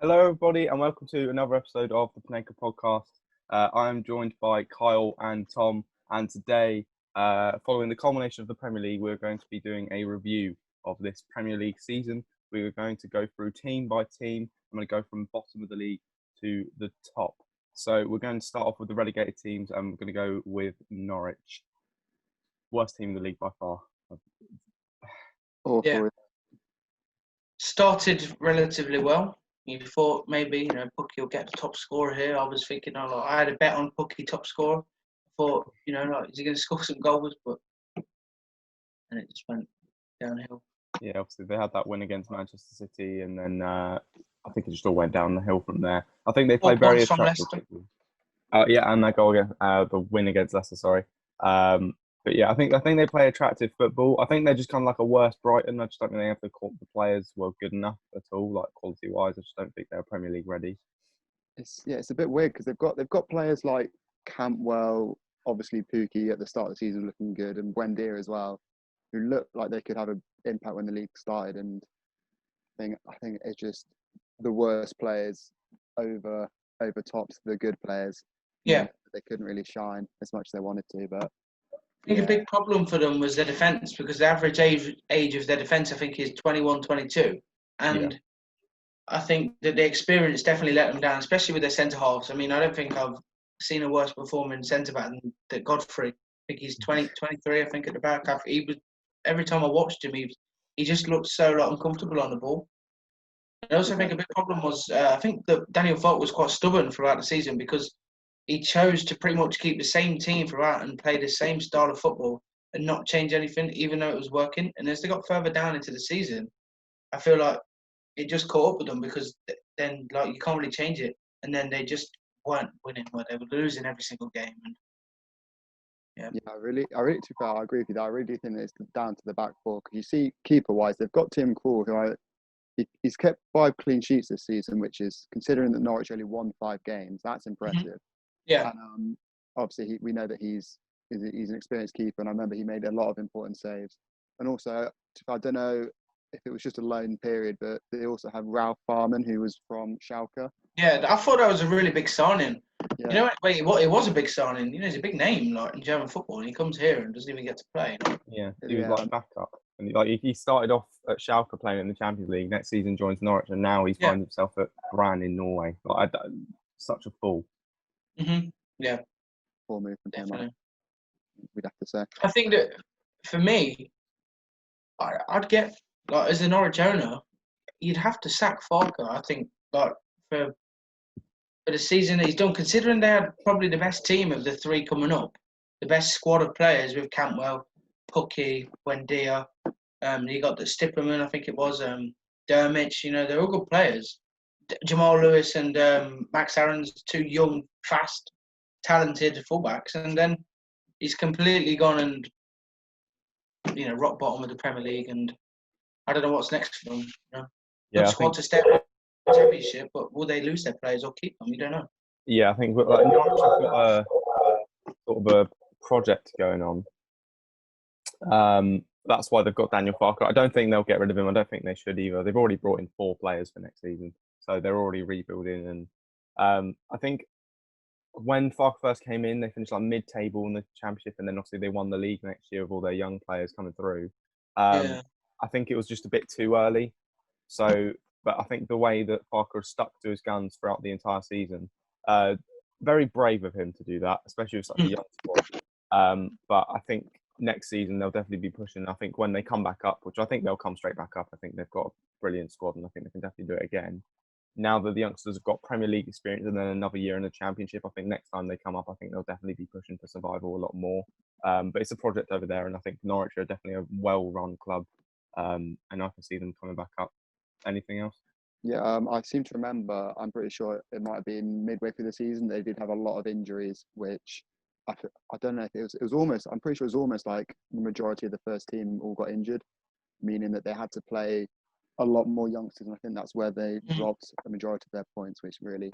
Hello, everybody, and welcome to another episode of the Panenka podcast. I am joined by Kyle and Tom, and today, following the culmination of the Premier League, we're going to be doing a review of this Premier League season. We are going to go through team by team. I'm going to go from bottom of the league to the top. So we're going to start off with the relegated teams, and we're going to go with Norwich. Worst team in the league by far. Awful. Yeah. Started relatively well. You thought maybe, Pukki will get the top scorer here. I was thinking, I had a bet on Pukki top scorer. I thought, is he going to score some goals? But and it just went downhill. Yeah, obviously they had that win against Manchester City, and then I think it just all went down the hill from there. I think they played very attractive. And that goal against the win against Leicester. Sorry. But yeah, I think they play attractive football. I think they're just kind of like a worse Brighton. I just don't think they have the players good enough at all, like quality wise. I just don't think they're Premier League ready. It's a bit weird because they've got players like Cantwell, obviously Pukki at the start of the season looking good, and Buendia as well, who look like they could have an impact when the league started. And I think it's just the worst players over tops the good players. Yeah, they couldn't really shine as much as they wanted to, but. I think a big problem for them was their defence, because the average age of their defence, I think, is 21, 22. And I think that the experience definitely let them down, especially with their centre-halves. I mean, I don't think I've seen a worse performing centre-back than Godfrey. I think he's 23, I think, at the back. Every time I watched him, he just looked so uncomfortable on the ball. And I also think a big problem was, I think that Daniel Falk was quite stubborn throughout the season, because he chose to pretty much keep the same team throughout and play the same style of football and not change anything, even though it was working. And as they got further down into the season, I feel like it just caught up with them, because then you can't really change it. And then they just weren't winning, where they were losing every single game. And I really, to be fair, I agree with you that. I really do think it's down to the back four, because you see, keeper-wise, they've got Tim Krul, who he's kept 5 clean sheets this season, which is, considering that Norwich only won 5 games, that's impressive. Mm-hmm. Yeah. And obviously, we know that he's an experienced keeper, and I remember he made a lot of important saves. And also, I don't know if it was just a loan period, but they also have Ralph Farman, who was from Schalke. Yeah, I thought that was a really big signing. Yeah. It was a big signing. He's a big name in German football, and he comes here and doesn't even get to play. Yeah, he was like backup. And he started off at Schalke playing in the Champions League. Next season joins Norwich, and now he's finds himself at Brann in Norway. Such a fool. Mm-hmm. Yeah. Poor move from him, we'd have to say. I think that for me, I'd get, as a Norwich owner, you'd have to sack Farker. I think for the season that he's done, considering they had probably the best team of the 3 coming up, the best squad of players with Cantwell, Pukki, Buendia. You got the Stipperman, I think it was, Dermich. They're all good players. Jamal Lewis and Max Aaron's 2 young, fast, talented fullbacks, and then he's completely gone and rock bottom of the Premier League, and I don't know what's next for them. Good squad to step up the Championship, but will they lose their players or keep them? You don't know. Yeah, I think Norwich have got a sort of a project going on. That's why they've got Daniel Farker. I don't think they'll get rid of him. I don't think they should either. They've already brought in 4 players for next season, so they're already rebuilding. And I think when Farker first came in, they finished mid-table in the Championship, and then obviously they won the league next year with all their young players coming through. I think it was just a bit too early. So, but I think the way that Farker has stuck to his guns throughout the entire season, very brave of him to do that, especially with such a young squad. But I think next season they'll definitely be pushing. I think when they come back up, which I think they'll come straight back up, I think they've got a brilliant squad, and I think they can definitely do it again. Now that the youngsters have got Premier League experience and then another year in the Championship, I think next time they come up, I think they'll definitely be pushing for survival a lot more. But it's a project over there, and I think Norwich are definitely a well-run club, and I can see them coming back up. Anything else? Yeah, I seem to remember, I'm pretty sure it might have been midway through the season, they did have a lot of injuries, which I don't know if it was almost, I'm pretty sure it was almost like the majority of the first team all got injured, meaning that they had to play a lot more youngsters, and I think that's where they dropped the majority of their points, which really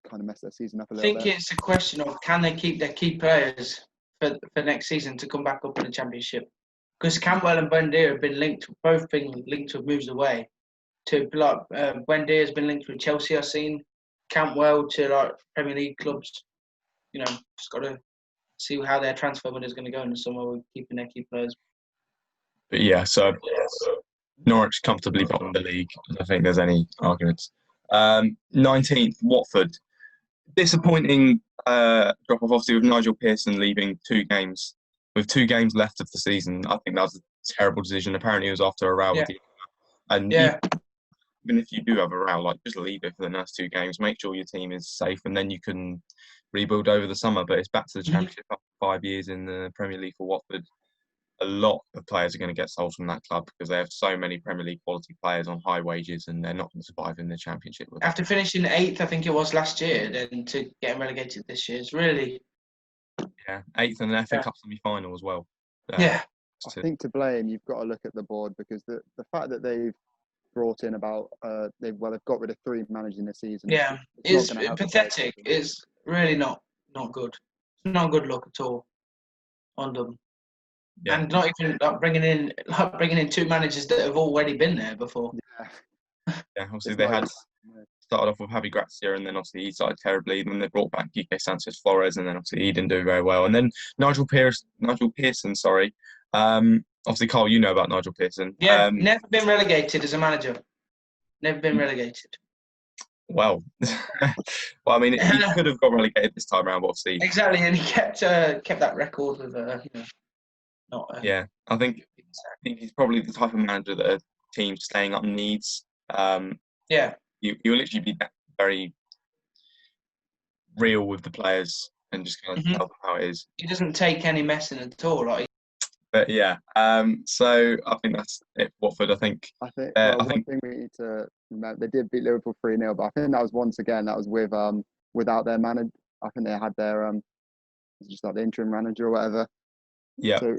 kind of messed their season up a little bit. I think it's a question of, can they keep their key players for next season to come back up in the Championship? Because Cantwell and Buendia have both been linked with moves away to like Wendy has been linked with Chelsea. I've seen Campwell to like Premier League clubs. You know, just got to see how their transfer window is going to go in the summer with keeping their key players. But yeah, so Norwich comfortably bottom of the league. I don't think there's any arguments. 19th, Watford. Disappointing drop off, obviously, with Nigel Pearson leaving 2 games. With 2 games left of the season, I think that was a terrible decision. Apparently, it was after a row with the. And even if you do have a row, like, just leave it for the next 2 games. Make sure your team is safe, and then you can rebuild over the summer. But it's back to the Championship after 5 years in the Premier League for Watford. A lot of players are going to get sold from that club because they have so many Premier League quality players on high wages, and they're not going to survive in the Championship. After finishing 8th, I think it was last year, then to get relegated this year is really... Yeah, 8th in the FA Cup semi-final as well. I think to blame, you've got to look at the board, because the fact that they've brought in about they've got rid of 3 managers in the season. Yeah, it's pathetic. It's really not good. It's not a good look at all on them. Yeah. And not even bringing in 2 managers that have already been there before. Yeah, obviously they had started off with Javi Gracia, and then obviously he started terribly. Then they brought back UK Sanchez Flores, and then obviously he didn't do very well. And then Nigel Pearson, sorry. Obviously, Carl, you know about Nigel Pearson. Yeah, never been relegated as a manager. Never been relegated. Well, I mean, he could have got relegated this time around, but obviously. Exactly, and he kept that record with Yeah, I think he's probably the type of manager that a team staying up needs. You'll literally be very real with the players and just kind of tell them how it is. He doesn't take any messing at all. But yeah, so I think that's it. Watford, I think. One thing we need to remember, they did beat Liverpool 3-0, but I think that was with without their manager. I think they had their just like the interim manager or whatever. Yeah. So,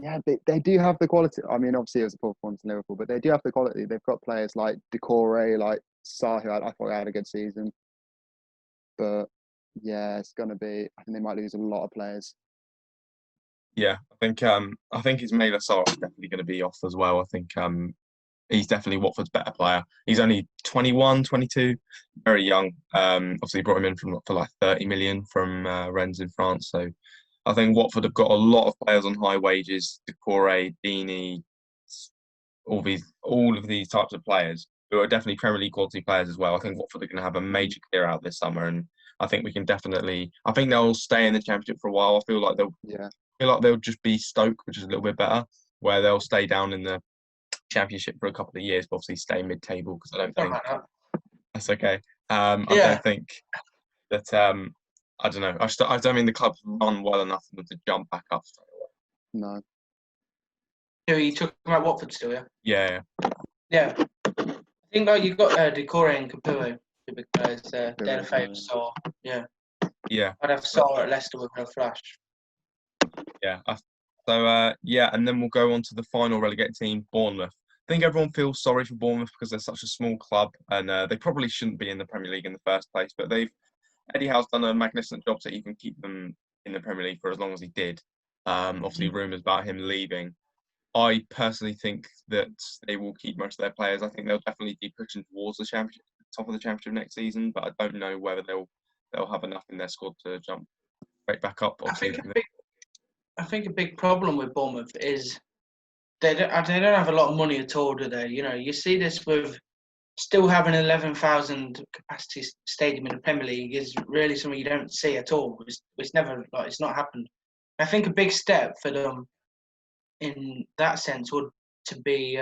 yeah, they do have the quality. I mean, obviously it was a poor performance in Liverpool, but they do have the quality. They've got players like Decore, like Sarr, who I thought had a good season. But yeah, it's going to be. I think they might lose a lot of players. Yeah, I think his Mela Sarr is definitely going to be off as well. I think he's definitely Watford's better player. He's only 21, 22, very young. Obviously brought him in for like 30 million from Rennes in France. So I think Watford have got a lot of players on high wages. Decore, Deeney, all of these types of players who are definitely Premier League quality players as well. I think Watford are going to have a major clear out this summer, and I think we can definitely. I think they'll stay in the Championship for a while. I feel like they'll just be Stoke, which is a little bit better, where they'll stay down in the Championship for a couple of years, but obviously stay mid-table, because I don't think that's okay. I don't think that. I don't know. I don't mean the club's run well enough for them to jump back up straight away. No. So you talking about Watford still, yeah? Yeah. Yeah. I think you've got Decore and Caputo, the big players. They're the favourites, so yeah. Yeah. I'd have Sarr at Leicester with no flash. Yeah. And then we'll go on to the final relegated team, Bournemouth. I think everyone feels sorry for Bournemouth because they're such a small club, and they probably shouldn't be in the Premier League in the first place, but Eddie Howe's done a magnificent job to even keep them in the Premier League for as long as he did. Obviously, rumours about him leaving. I personally think that they will keep most of their players. I think they'll definitely be pushing towards the Championship, top of the Championship next season, but I don't know whether they'll have enough in their squad to jump straight back up. I think a big problem with Bournemouth is they don't have a lot of money at all, do they? You know, you see this with still having an 11,000 capacity stadium in the Premier League is really something you don't see at all. It's never it's not happened. I think a big step for them in that sense would to be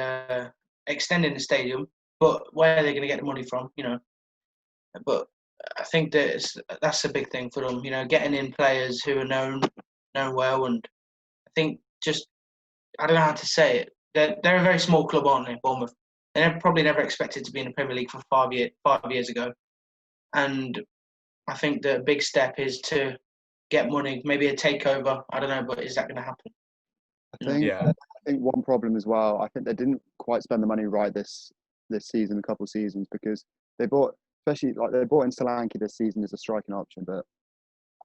extending the stadium, but where are they going to get the money from? You know, but I think that's a big thing for them. You know, getting in players who are known well, and I think I don't know how to say it. They're a very small club, aren't they, Bournemouth? They probably never expected to be in the Premier League for 5 years ago. And I think the big step is to get money, maybe a takeover. I don't know, but is that going to happen? I think one problem as well, I think they didn't quite spend the money right this season, a couple of seasons, because they bought in Solanke this season as a striking option, but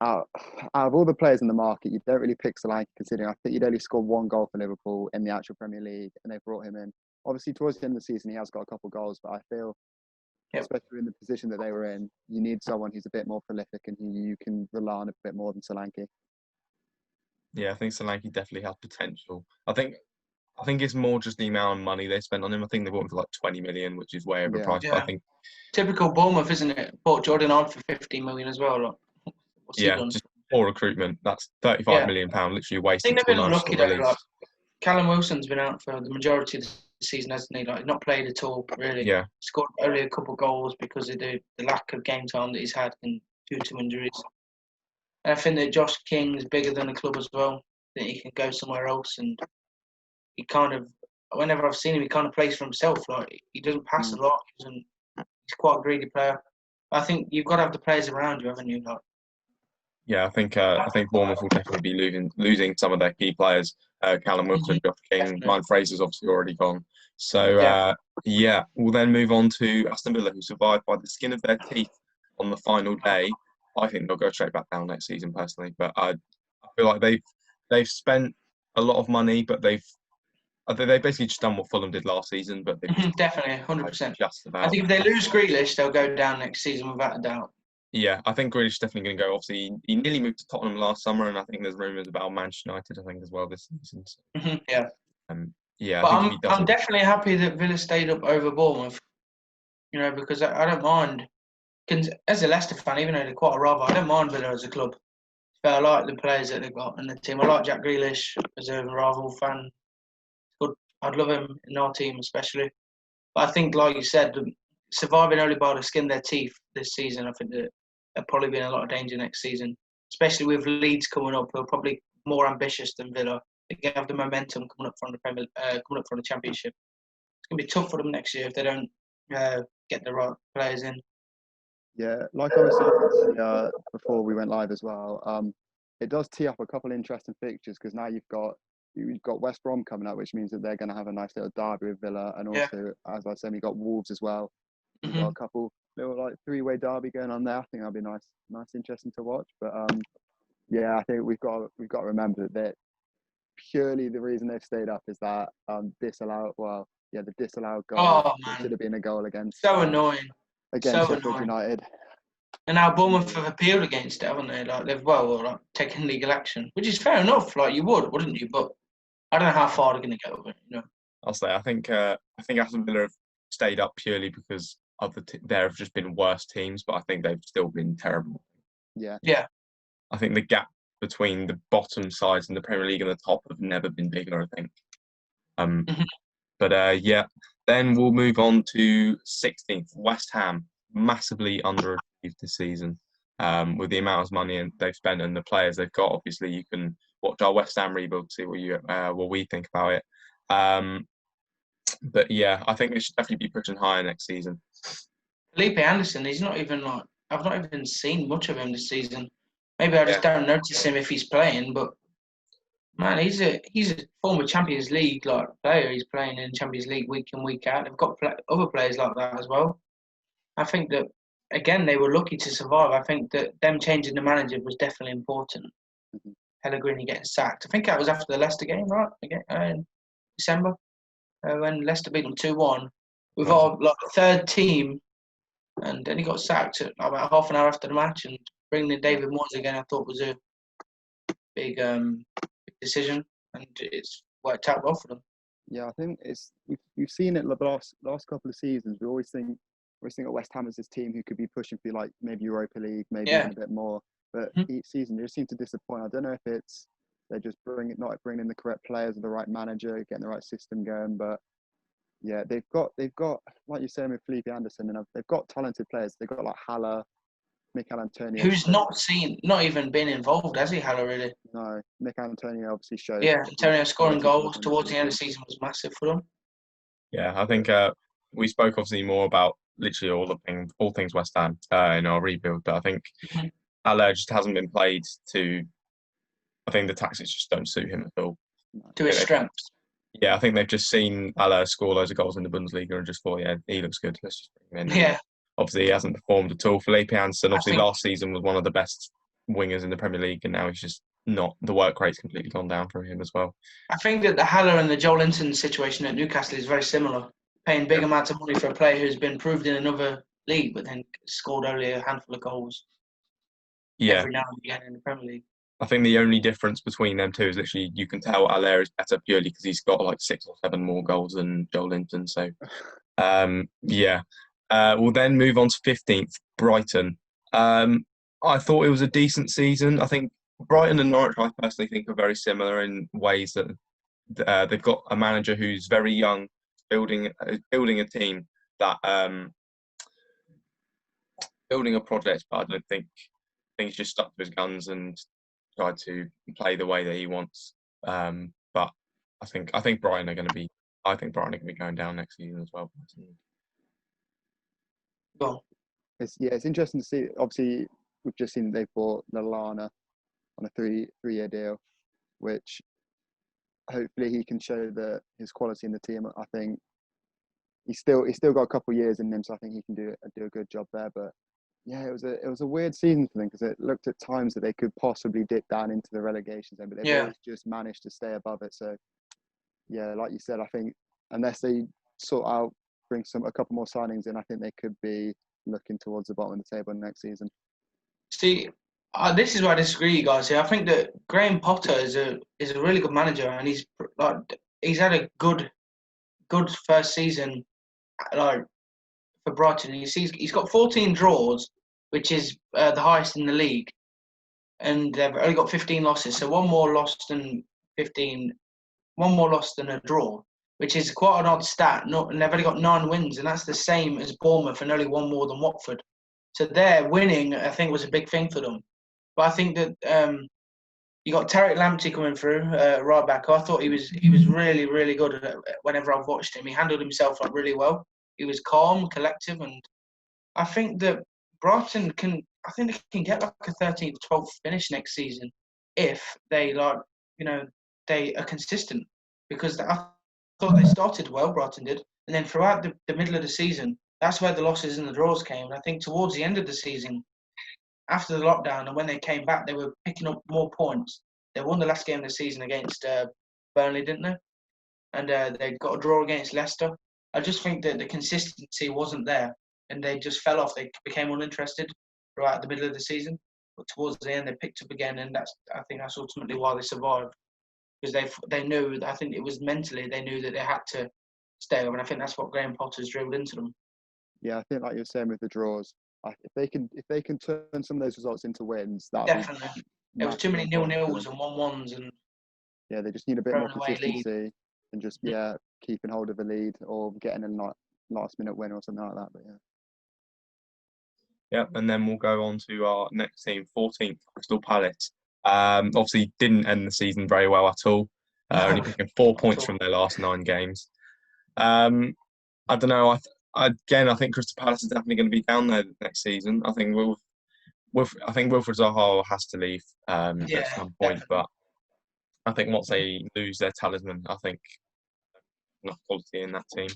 out of all the players in the market, you don't really pick Solanke, considering I think he'd only scored 1 goal for Liverpool in the actual Premier League, and they brought him in. obviously towards the end of the season he has got a couple goals, but I feel, especially in the position that they were in, you need someone who's a bit more prolific and who you can rely on a bit more than Solanke. Yeah, I think Solanke definitely has potential. I think it's more just the amount of money they spent on him. I think they bought him for like 20 million, which is way overpriced. Yeah. But I think typical Bournemouth, isn't it? Bought Jordan on for 50 million as well. Like, what's he done? just poor recruitment. That's £35 million literally I wasted. think they've been unlucky though. Released. Like, Callum Wilson's been out for the majority of the season, hasn't he? Like, not played at all, really. Yeah. Scored only a couple of goals because of the lack of game time that he's had and due to injuries. And I think that Josh King is bigger than the club as well. That he can go somewhere else, and he kind of, whenever I've seen him, he kind of plays for himself. Like, he doesn't pass a lot. He's quite a greedy player. I think you've got to have the players around you, haven't you? Like, yeah, I think Bournemouth will definitely be losing some of their key players. Callum Wilson, Josh King, Ryan Fraser's obviously already gone. So we'll then move on to Aston Villa, who survived by the skin of their teeth on the final day. I think they'll go straight back down next season, personally. But I feel like they've spent a lot of money, but they've basically just done what Fulham did last season. But they've definitely 100%. Just about. I think if they lose Grealish, they'll go down next season without a doubt. Yeah, I think Grealish is definitely going to go. Obviously, he nearly moved to Tottenham last summer, and I think there's rumours about Manchester United, I think, as well this season. So, yeah. But I'm definitely happy that Villa stayed up over Bournemouth. You know, because I don't mind. As a Leicester fan, even though they're quite a rival, I don't mind Villa as a club. But I like the players that they've got in the team. I like Jack Grealish as a rival fan. Good. I'd love him in our team, especially. But I think, like you said, surviving only by the skin of their teeth this season, I think that they'll probably be in a lot of danger next season. Especially with Leeds coming up, they're probably more ambitious than Villa. They have the momentum coming up from the Championship. It's going to be tough for them next year if they don't get the right players in. Yeah, like I was saying before we went live as well, it does tee up a couple interesting fixtures because now you've got West Brom coming up, which means that they're going to have a nice little derby with Villa, and also, as I said, we've got Wolves as well. We've got a couple little like three-way derby going on there. I think that'll be nice, interesting to watch. But I think we've got to remember that purely the reason they've stayed up is that the disallowed goal. Oh man, should have been a goal against. So annoying. Against Sheffield United. And now Bournemouth have appealed against it, haven't they? Like they've taken legal action, which is fair enough. Like you would, wouldn't you? But I don't know how far they're going to go with it. You know. I'll say I think Aston Villa have stayed up purely because there have just been worse teams, but I think they've still been terrible. Yeah. I think the gap between the bottom sides in the Premier League and the top have never been bigger. I think. But then we'll move on to 16th, West Ham, massively underachieved this season. With the amount of money they've spent and the players they've got, obviously you can watch our West Ham rebuild to see what we think about it. But yeah, I think they should definitely be pushing higher next season. Philippe Anderson, he's not even I've not even seen much of him this season. Maybe I just don't notice him if he's playing, but man, he's a former Champions League player. He's playing in Champions League week in, week out. They've got other players like that as well. I think that, again, they were lucky to survive. I think that them changing the manager was definitely important. Pellegrini getting sacked. I think that was after the Leicester game, right? Again, in December, when Leicester beat them 2-1 with our third team, and then he got sacked about half an hour after the match. And bringing in David Moyes again, I thought was a big decision, and it's worked out well for them. Yeah, I think we've seen it the last couple of seasons. We always think of West Ham as this team who could be pushing for maybe Europa League, maybe even a bit more. But each season they just seem to disappoint. I don't know if it's they're just not bringing in the correct players or the right manager, getting the right system going. But yeah, they've got like you said with Philippe Anderson, and they've got talented players. They've got Haller, Mikel Antonio, who's not even been involved, has he, Haller, really? No, Mikel Antonio obviously showed. Yeah, Antonio scoring goals towards the end of the season was massive for them. Yeah, I think we spoke obviously more about literally all things West Ham in our rebuild, but I think Haller just hasn't been played to. I think the tactics just don't suit him at all. To his strengths. Yeah, I think they've just seen Haller score loads of goals in the Bundesliga and just thought, yeah, he looks good. Let's just bring him in. Yeah. Obviously, he hasn't performed at all. Philippe Anderson, last season, was one of the best wingers in the Premier League, and now he's just not. The work rate's completely gone down for him as well. I think that the Haller and the Joel Linton situation at Newcastle is very similar. Paying big amounts of money for a player who's been proved in another league, but then scored only a handful of goals every now and again in the Premier League. I think the only difference between them two is literally you can tell Haller is better purely because he's got like 6 or 7 more goals than Joel Linton. So, we'll then move on to 15th, Brighton. I thought it was a decent season. I think Brighton and Norwich, I personally think, are very similar in ways that they've got a manager who's very young, building a team that building a project, but I don't think he's just stuck to his guns and tried to play the way that he wants. But I think Brighton are going to be going down next season as well. Well, it's interesting to see. Obviously, we've just seen they bought Lallana on a three-year deal, which hopefully he can show his quality in the team. I think he's still got a couple of years in him, so I think he can do a good job there. But yeah, it was a weird season for them because it looked at times that they could possibly dip down into the relegation zone, but they've always just managed to stay above it. So yeah, like you said, I think unless they bring a couple more signings in, I think they could be looking towards the bottom of the table next season. See, this is where I disagree, you guys. Here, I think that Graham Potter is a really good manager, and he's had a good first season, like for Brighton. He's got 14 draws, which is the highest in the league, and they've only got 15 losses. So one more loss than a draw, which is quite an odd stat. And they've only got 9 wins, and that's the same as Bournemouth, and only 1 more than Watford. So their winning, I think, was a big thing for them. But I think that you got Tariq Lamptey coming through right back. I thought he was really, really good whenever I've watched him. He handled himself really well. He was calm, collective, and I think that Brighton can get like a 13th, 12th finish next season if they they are consistent. Because I thought they started well, Brighton did, and then throughout the middle of the season, that's where the losses and the draws came. And I think towards the end of the season, after the lockdown and when they came back, they were picking up more points. They won the last game of the season against Burnley, didn't they? And they got a draw against Leicester. I just think that the consistency wasn't there, and they just fell off. They became uninterested throughout the middle of the season, but towards the end they picked up again, and I think that's ultimately why they survived, because they knew. I think it was mentally they knew that they had to stay up, and I think that's what Graham Potter's drilled into them. Yeah, I think like you're saying with the draws, if they can turn some of those results into wins, that definitely. There was too many 0-0s and 1-1s, and yeah, they just need a bit more consistency and just keeping hold of the lead or getting a last minute win or something like that. But yeah, and then we'll go on to our next team, 14th, Crystal Palace. Obviously didn't end the season very well at all. Only picking 4 points from their last 9 games. I don't know. I think Crystal Palace is definitely going to be down there next season. I think Wilfred Zaha has to leave at some point, definitely. But I think once they lose their talisman, I think enough quality in that team.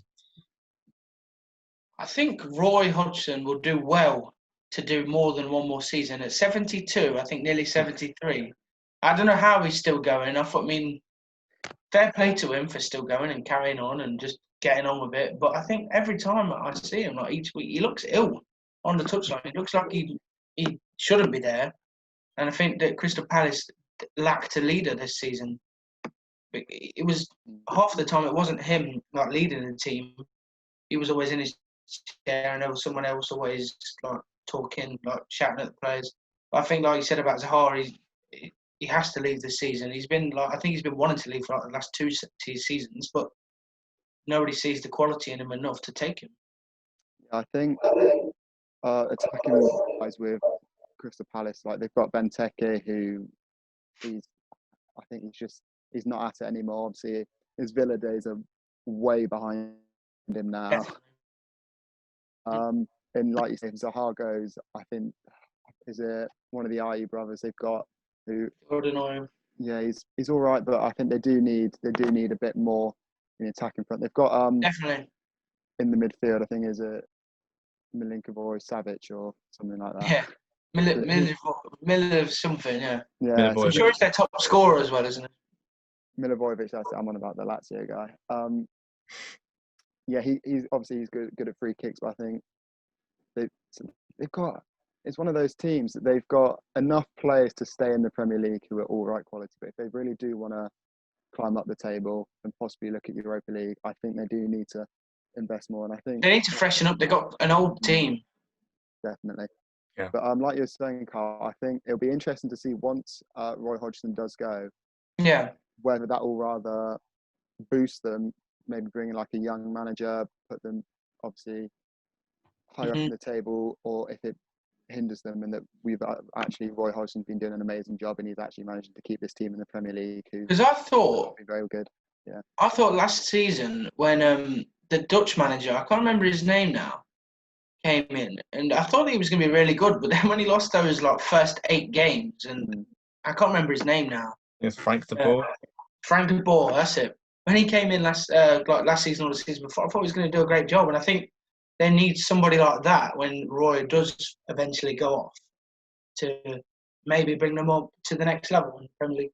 I think Roy Hodgson will do well to do more than 1 more season. At 72, I think nearly 73. I don't know how he's still going. Fair play to him for still going and carrying on and just getting on with it. But I think every time I see him, like each week, he looks ill on the touchline. It looks like he shouldn't be there. And I think that Crystal Palace lacked a leader this season. It was half the time it wasn't him like leading the team. He was always in his chair, and there was someone else always like talking, like shouting at the players. But I think, like you said about Zaha, he has to leave this season. I think he's been wanting to leave for like the last 2 seasons, but nobody sees the quality in him enough to take him. I think attacking wise with Crystal Palace, like they've got Benteke, who he's not at it anymore. Obviously, his Villa days are way behind him now. And like you said, if Zaha goes, I think is it one of the IE brothers they've got who. Yeah, he's all right, but I think they do need a bit more in attacking front. They've got definitely in the midfield. I think is a Milinkovic Savic or something like that. Yeah, Miller something, yeah. Yeah, I'm sure he's their top scorer as well, isn't it? Milivojevic, that's it. I'm on about the Lazio guy. Yeah, he's good at free kicks, but I think they've got. It's one of those teams that they've got enough players to stay in the Premier League who are all right quality. But if they really do want to climb up the table and possibly look at Europa League, I think they do need to invest more. And I think they need to freshen up. They've got an old team. Definitely. Yeah. But like you're saying, Carl, I think it'll be interesting to see once Roy Hodgson does go. Yeah. Whether that will rather boost them, maybe bring in like a young manager, put them obviously higher up in the table, or if it hinders them, and that we've actually Roy Hodgson's been doing an amazing job and he's actually managing to keep this team in the Premier League. Because I thought very good. Yeah. I thought last season when the Dutch manager, I can't remember his name now, came in, and I thought he was going to be really good, but then when he lost those like first 8 games, and I can't remember his name now. It's Frank de Boer. Frank de Boer, that's it. When he came in last season or the season before, I thought he was going to do a great job, and I think they need somebody like that when Roy does eventually go off to maybe bring them up to the next level in the Premier League.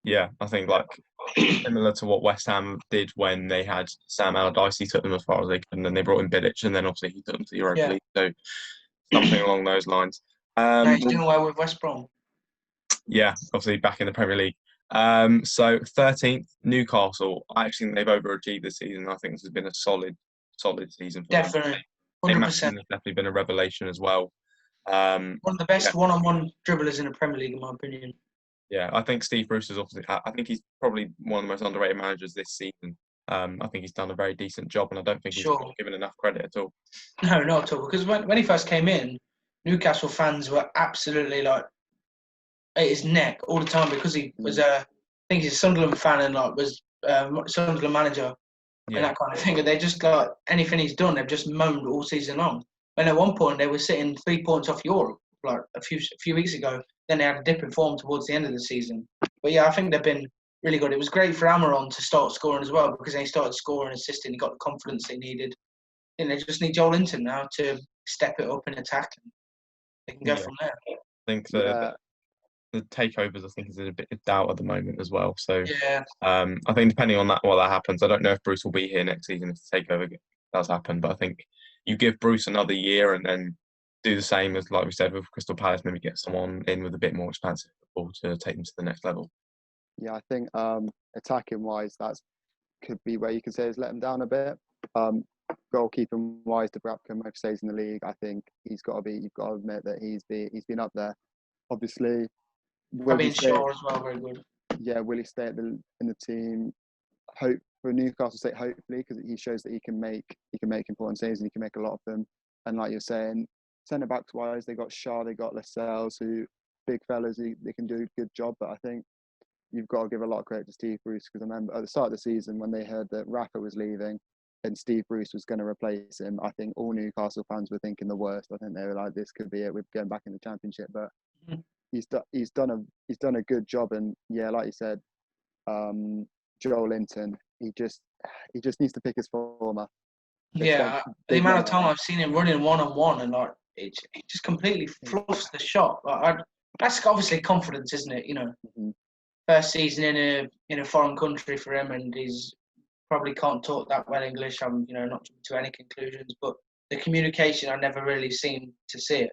Yeah, I think like similar to what West Ham did when they had Sam Allardyce. He took them as far as they could, and then they brought in Bilic, and then obviously he took them to the Europa League. So something along those lines. Now he's doing well with West Brom. Yeah, obviously back in the Premier League. So 13th, Newcastle. I actually think they've overachieved this season. I think this has been a solid season for them. 100%. Definitely been a revelation as well. One of the best one-on-one dribblers in the Premier League, in my opinion. Yeah, I think Steve Bruce is obviously. I think he's probably one of the most underrated managers this season. I think he's done a very decent job, and I don't think he's given enough credit at all. No, not at all. Because when he first came in, Newcastle fans were absolutely like at his neck all the time because he was I think he's a Sunderland fan and like was Sunderland manager and that kind of thing. And they just like anything he's done, they've just moaned all season long. And at one point they were sitting 3 points off Europe like a few weeks ago. Then they had a dip in form towards the end of the season. But yeah, I think they've been really good. It was great for Amaron to start scoring as well because he started scoring, assisting, he got the confidence they needed. And they just need Joel Linton now to step it up and attack, and they can go from there. I think the takeovers, I think, is a bit of doubt at the moment as well. So I think depending on what that happens, I don't know if Bruce will be here next season if the takeover does happen. But I think you give Bruce another year and then do the same as, like we said, with Crystal Palace, maybe get someone in with a bit more expansive football to take them to the next level. Yeah, I think attacking wise, that could be where you could say has let them down a bit. Goalkeeping wise, Dubravka most stays in the league. I think you've got to admit that he's been up there. Obviously, Shaw as well, very good. Yeah, will he stay in the team? Hope for Newcastle sake, hopefully, because he shows that he can make important saves and he can make a lot of them. And like you're saying, centre backs wise, they got Shaw, they got Lascelles, who big fellas, they can do a good job. But I think you've got to give a lot of credit to Steve Bruce, because I remember at the start of the season when they heard that Rafa was leaving and Steve Bruce was going to replace him, I think all Newcastle fans were thinking the worst. I think they were like, this could be it, we're going back in the Championship. But he's done a good job. And yeah, like you said, Joel Linton, he just needs to pick his form up. Yeah, the amount of time I've seen him running one-on-one and like it just completely fluffs the shot. Like, that's obviously confidence, isn't it? You know, first season in a foreign country for him, and he's probably can't talk that well English. I'm not to any conclusions, but the communication I never really seemed to see it.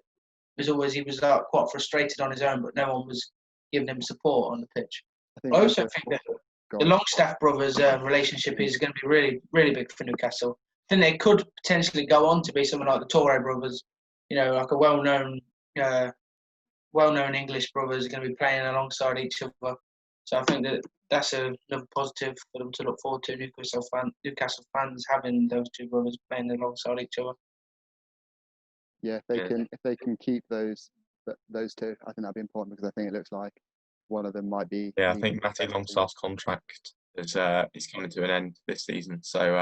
It was always he was like quite frustrated on his own, but no one was giving him support on the pitch. I also think that the Longstaff brothers' relationship is going to be really, really big for Newcastle. I think they could potentially go on to be someone like the Toure brothers, like a well-known English brothers are going to be playing alongside each other. So I think that's another positive for them to look forward to. Newcastle fans having those two brothers playing alongside each other. Yeah, if they can keep those two, I think that'd be important, because I think it looks like one of them might be. Yeah, I think Matty Longstaff's contract is coming to an end this season. So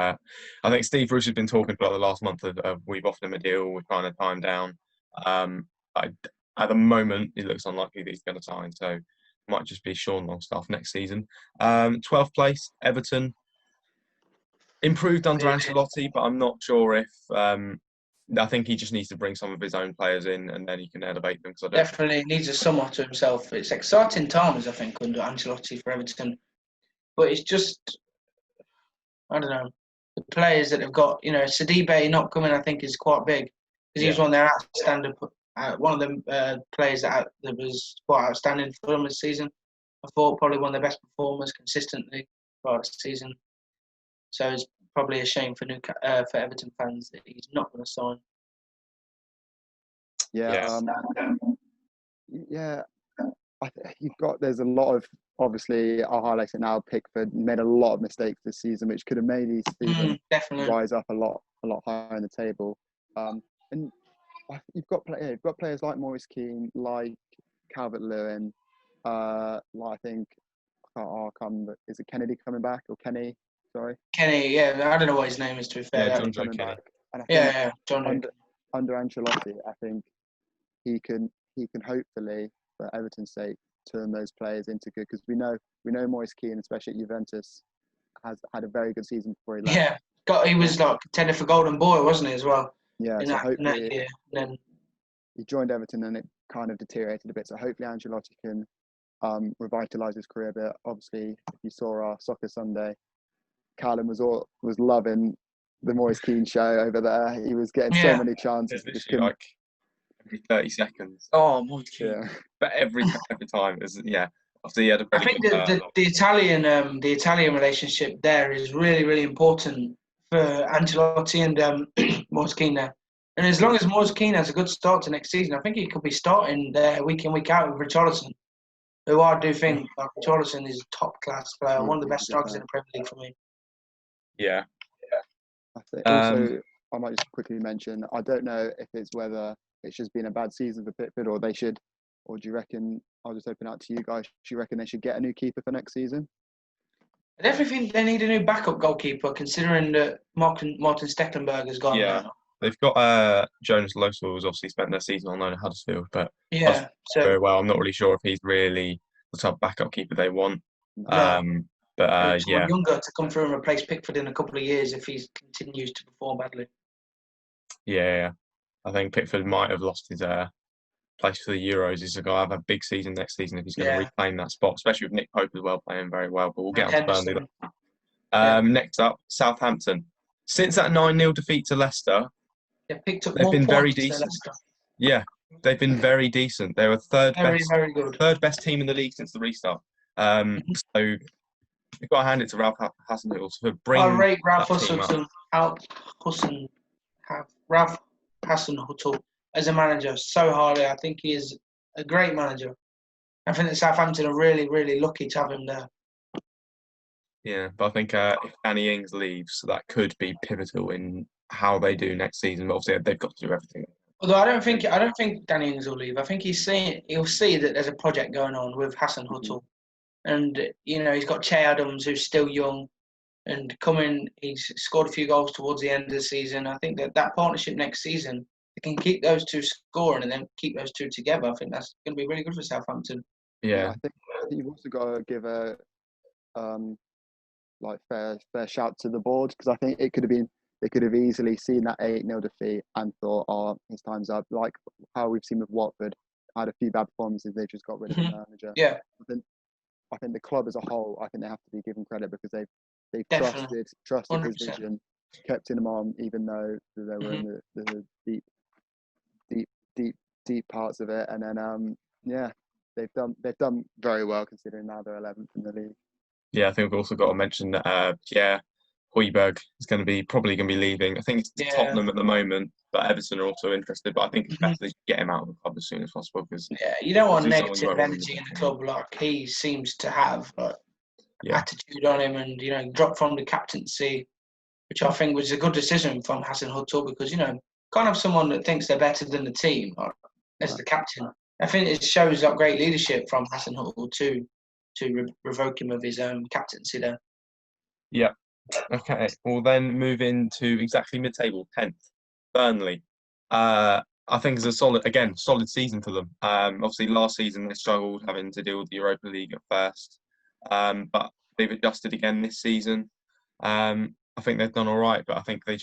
I think Steve Bruce has been talking for the last month of we've offered him a deal, we're trying to tie him down. At the moment, it looks unlikely that he's going to sign. So it might just be Sean Longstaff next season. 12th place, Everton. Improved under Ancelotti, but I'm not sure if I think he just needs to bring some of his own players in, and then he can elevate them. Because Definitely needs a summer to himself. It's exciting times, I think, under Ancelotti for Everton. But it's just, I don't know, the players that have got, Sidibe not coming, I think, is quite big because he's one of their outstanding, one of the players that was quite outstanding for them this season. I thought probably one of the best performers consistently throughout the season. So it's probably a shame for Everton fans that he's not going to sign. There's a lot of, obviously, I'll highlight it now. Pickford made a lot of mistakes this season, which could have made his season rise up a lot higher in the table. And you've got players like Moise Kean, like Calvert-Lewin, I think, is it Kennedy coming back or Kenny? Sorry, Kenny. Yeah, I don't know what his name is, to be fair. Yeah, John coming Kenny. back. And I think John. Under Ancelotti, I think he can hopefully, for Everton's sake, turn those players into good, because we know Moise Kean, especially at Juventus, has had a very good season before he left. Yeah, he was like contender for Golden Boy, wasn't he, as well? Yeah, in so that year. Then he joined Everton and it kind of deteriorated a bit. So hopefully Ancelotti can revitalise his career a bit. Obviously, if you saw our Soccer Sunday, Callum was loving the Moise Kean show over there. He was getting so many chances. Like every 30 seconds. Oh, Moise Kean. Yeah. But every time, obviously he had a I think the Italian relationship there is really, really important for Ancelotti and Moise Kean there. And as long as Moise Kean has a good start to next season, I think he could be starting there week in, week out with Richarlison, who I do think Richarlison is a top-class player, one of the best strikers in the Premier League for me. Yeah. I think also, I might just quickly mention, I don't know if it's whether it's just been a bad season for Pickford, or do you reckon, I'll just open out to you guys, do you reckon they should get a new keeper for next season? I definitely think they need a new backup goalkeeper, considering that Martin Stecklenburg has gone now. They've got Jonas Lothar, who's obviously spent their season on loan at Huddersfield, but very well. I'm not really sure if he's really the type of backup keeper they want. Younger to come through and replace Pickford in a couple of years if he continues to perform badly. Yeah, I think Pickford might have lost his place for the Euros. He's going to have a big season next season if he's going to reclaim that spot, especially with Nick Pope as well playing very well. But we'll get on to Burnley. Next up, Southampton. Since that 9-0 defeat to Leicester, they've been very decent. Yeah, they've been very decent. They were third best team in the league since the restart. So you've got to hand it to Ralph Hasenhüttl for bringing. I rate Ralph Hasenhüttl as a manager so highly. I think he is a great manager. I think that Southampton are really, really lucky to have him there. Yeah, but I think if Danny Ings leaves, that could be pivotal in how they do next season. But obviously, they've got to do everything. Although I don't think Danny Ings will leave. I think he'll see that there's a project going on with Hasenhüttl, and he's got Che Adams, who's still young, and he's scored a few goals towards the end of the season. I think that partnership next season, they can keep those two scoring and then keep those two together. I think that's going to be really good for Southampton. Yeah, I think you've also got to give a fair shout to the board, because I think they could have easily seen that 8-0 defeat and thought, oh, his time's up. Like how we've seen with Watford, had a few bad performances, they just got rid of the manager. Yeah. I think the club as a whole, I think they have to be given credit, because they've trusted his vision, kept him on, even though they were in the deep parts of it. And then they've done very well, considering now they're 11th in the league. Yeah, I think we've also got to mention that Højbjerg is probably going to be leaving. I think it's Tottenham at the moment, but Everton are also interested. But I think it's better to get him out of the club as soon as possible, because you don't want negative energy in the club like he seems to have, attitude on him, and dropped from the captaincy, which I think was a good decision from Hasenhüttl, because can't have someone that thinks they're better than the team as the captain. I think it shows great leadership from Hasenhüttl to revoke him of his captaincy there. Yeah. Okay. We'll then move into exactly mid-table, 10th, Burnley. I think it's a solid season for them. Obviously, last season they struggled having to deal with the Europa League at first, but they've adjusted again this season. I think they've done all right, but I think they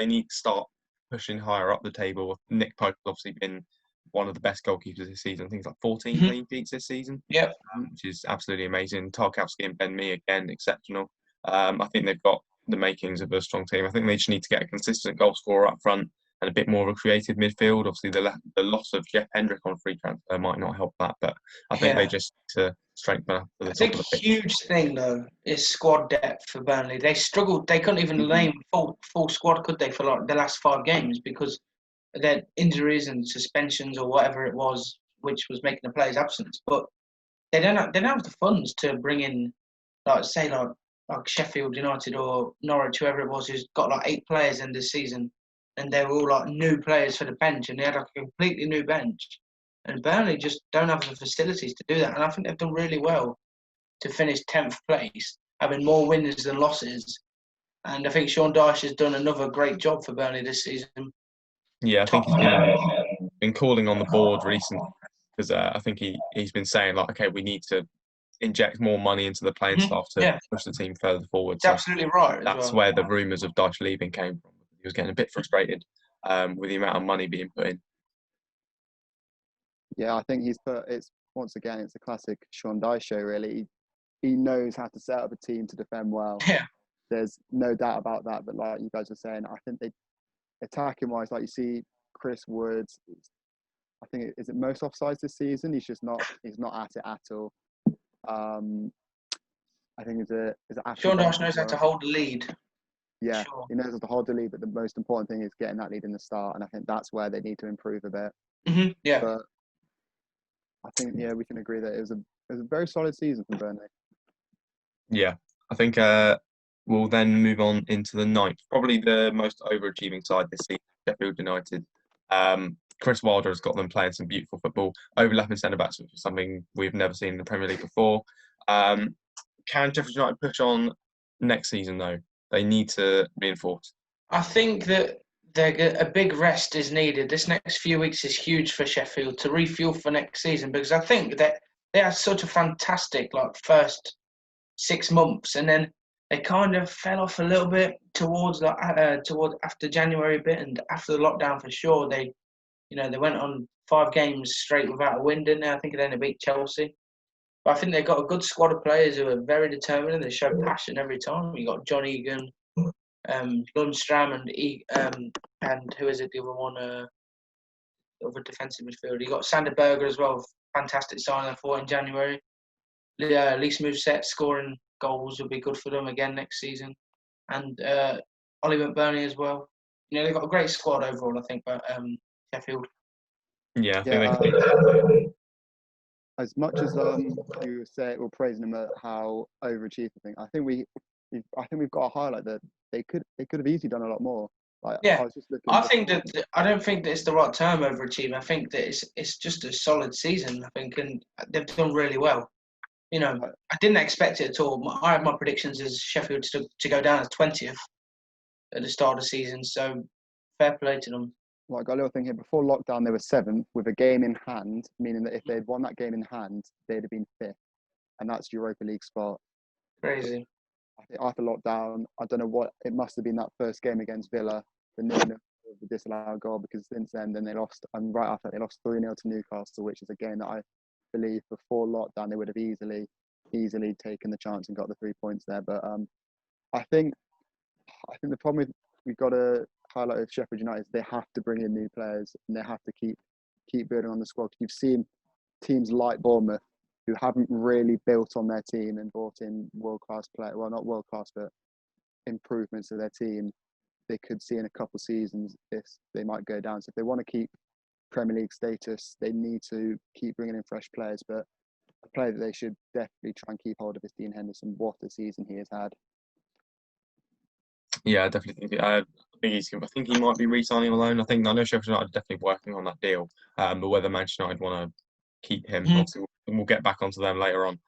need to start pushing higher up the table. Nick Pope's obviously been one of the best goalkeepers this season. I think it's like 14 clean sheets this season, Yep. which is absolutely amazing. Tarkowski and Ben Mee, again, exceptional. I think they've got the makings of a strong team. I think they just need to get a consistent goal scorer up front and a bit more of a creative midfield. Obviously, the loss of Jeff Hendrick on free transfer might not help that, but I think they just need to strengthen up to the top of the pitch. I think a huge thing, though, is squad depth for Burnley. They struggled. They couldn't even name full squad, could they, for like the last 5 games because of their injuries and suspensions or whatever it was, which was making the players absent. But they don't have the funds to bring in, like Sheffield United or Norwich, whoever it was, who's got like 8 players in this season, and they were all like new players for the bench, and they had like a completely new bench. And Burnley just don't have the facilities to do that. And I think they've done really well to finish 10th place, having more wins than losses. And I think Sean Dyche has done another great job for Burnley this season. Yeah, I think he's been calling on the board recently because I think he's been saying, like, okay, we need to inject more money into the playing staff to push the team further forward. It's absolutely right. That's where the rumours of Dyche leaving came from. He was getting a bit frustrated with the amount of money being put in. Yeah, I think it's a classic Sean Dyche show, really. He knows how to set up a team to defend well. Yeah. There's no doubt about that. But like you guys were saying, I think they, attacking wise, like you see Chris Woods, I think, is it most offsides this season? He's not at it at all. I think Sean Dyche knows how to hold the lead. Yeah, sure. He knows how to hold the lead, but the most important thing is getting that lead in the start, and I think that's where they need to improve a bit. Yeah. But I think we can agree that it was a very solid season for Burnley. Yeah, I think we'll then move on into the 9th, probably the most overachieving side this season, Sheffield United. Chris Wilder has got them playing some beautiful football, overlapping centre backs, which is something we've never seen in the Premier League before. Can Sheffield United push on next season though? They need to reinforce. I think that a big rest is needed. This next few weeks is huge for Sheffield to refuel for next season, because I think that they had such a fantastic first 6 months, and then they kind of fell off a little bit towards after January a bit, and after the lockdown for sure. They went on 5 games straight without a win, didn't they? I think they only beat Chelsea. But I think they've got a good squad of players who are very determined and they show passion every time. You got John Egan, Lundstram, and who is it? The other one, other defensive midfielder. You got Sander Berger as well. Fantastic signing for in January. Lise Mousset scoring goals will be good for them again next season, and Ollie McBurney as well. They've got a great squad overall, I think. But Sheffield. Yeah, I think as much as you say we're praising them at how overachieved, I think we've got to highlight that they could have easily done a lot more. I think that I don't think that it's the right term, overachieving. I think that it's just a solid season. I think, and they've done really well. I didn't expect it at all. I had my predictions as Sheffield to go down as 20th at the start of the season. So fair play to them. Well, I got a little thing here. Before lockdown, they were 7th with a game in hand, meaning that if they'd won that game in hand, they'd have been 5th, and that's Europa League spot. Crazy. I think after lockdown, I don't know what it must have been, that first game against Villa, the 0-0 of the disallowed goal, because since then they lost, and right after that they lost 3-0 to Newcastle, which is a game that I believe before lockdown they would have easily taken the chance and got the 3 points there. But I think the problem we've got to highlight with Sheffield United is they have to bring in new players and they have to keep building on the squad. You've seen teams like Bournemouth who haven't really built on their team and brought in world-class players. Well, not world-class, but improvements to their team. They could see in a couple of seasons they might go down. So if they want to keep Premier League status, they need to keep bringing in fresh players. But a player that they should definitely try and keep hold of is Dean Henderson. What a season he has had. Yeah, I definitely think I think he might be re-signing on loan. I know Sheffield United are definitely working on that deal. But whether Manchester United want to keep him, obviously we'll get back onto them later on.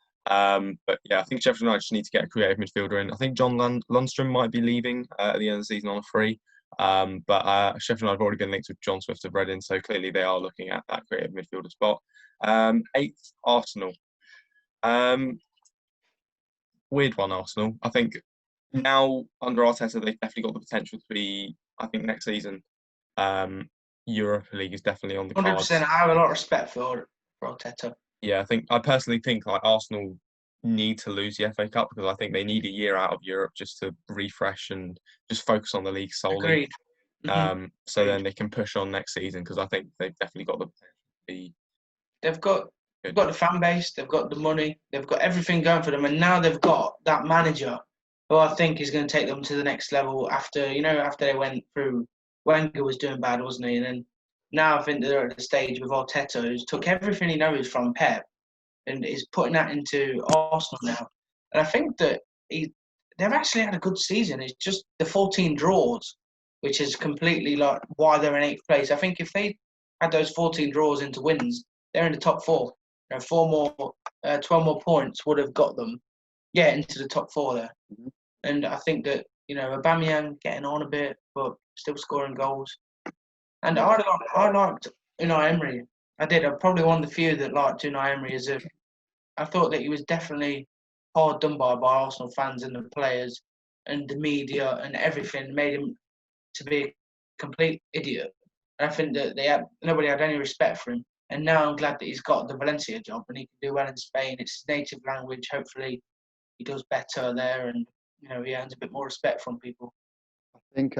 But yeah, I think Sheffield United just need to get a creative midfielder in. I think John Lundstram might be leaving at the end of the season on a free. But Sheffield United have already been linked with John Swift of Reading, so clearly they are looking at that creative midfielder spot. 8th, Arsenal. Weird one, Arsenal. I think now under Arteta they've definitely got the potential to be, I think next season, Europa League is definitely on the 100%. cards. I have a lot of respect for Arteta. Yeah, I personally think like Arsenal need to lose the FA Cup because I think they need a year out of Europe just to refresh and just focus on the league solely. Agreed. So then they can push on next season because I think they've definitely got the potential to be. They've got the fan base, they've got the money, they've got everything going for them, and now they've got that manager who I think is going to take them to the next level. After they went through, Wenger was doing bad, wasn't he? And then now I think they're at the stage with Arteta, who's took everything he knows from Pep and is putting that into Arsenal now. And I think that they've actually had a good season. It's just the 14 draws, which is completely like why they're in 8th place. I think if they had those 14 draws into wins, they're in the top 4. 12 more points would have got them, into the top 4 there. Mm-hmm. And I think that Aubameyang getting on a bit, but still scoring goals. And I liked Unai Emery. I did. I'm probably one of the few that liked Unai Emery. I thought that he was definitely hard done by Arsenal fans and the players and the media and everything. Made him to be a complete idiot. And I think that nobody had any respect for him. And now I'm glad that he's got the Valencia job and he can do well in Spain. It's his native language. Hopefully he does better there and, he earns a bit more respect from people. I think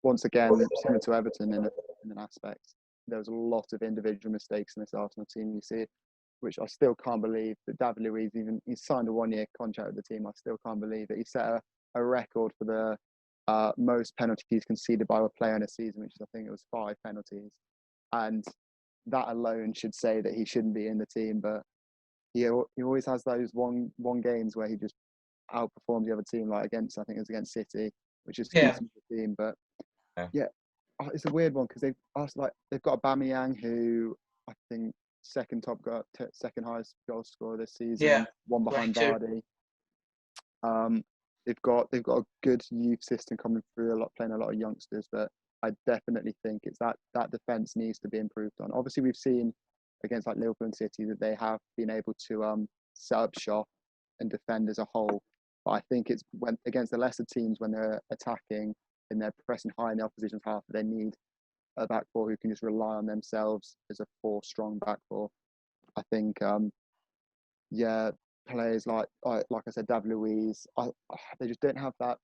once again, similar to Everton in an aspect, there was a lot of individual mistakes in this Arsenal team. You see, which I still can't believe that David Luiz he signed a 1-year contract with the team. I still can't believe that he set a record for the most penalties conceded by a player in a season, which is, I think it was 5 penalties. And that alone should say that he shouldn't be in the team. But he always has those one games where he just outperforms the other team, like I think it was against City, which is the team. But it's a weird one because they've got Aubameyang, who I think second highest goal scorer this season, one behind Vardy. They've got a good youth system coming through, playing a lot of youngsters, but I definitely think it's that defence needs to be improved on. Obviously, we've seen against like Liverpool and City that they have been able to set up shop and defend as a whole. But I think it's when against the lesser teams when they're attacking and they're pressing high in the opposition's half, they need a back four who can just rely on themselves as a strong back four. I think players like I said, David Luiz, they just don't have that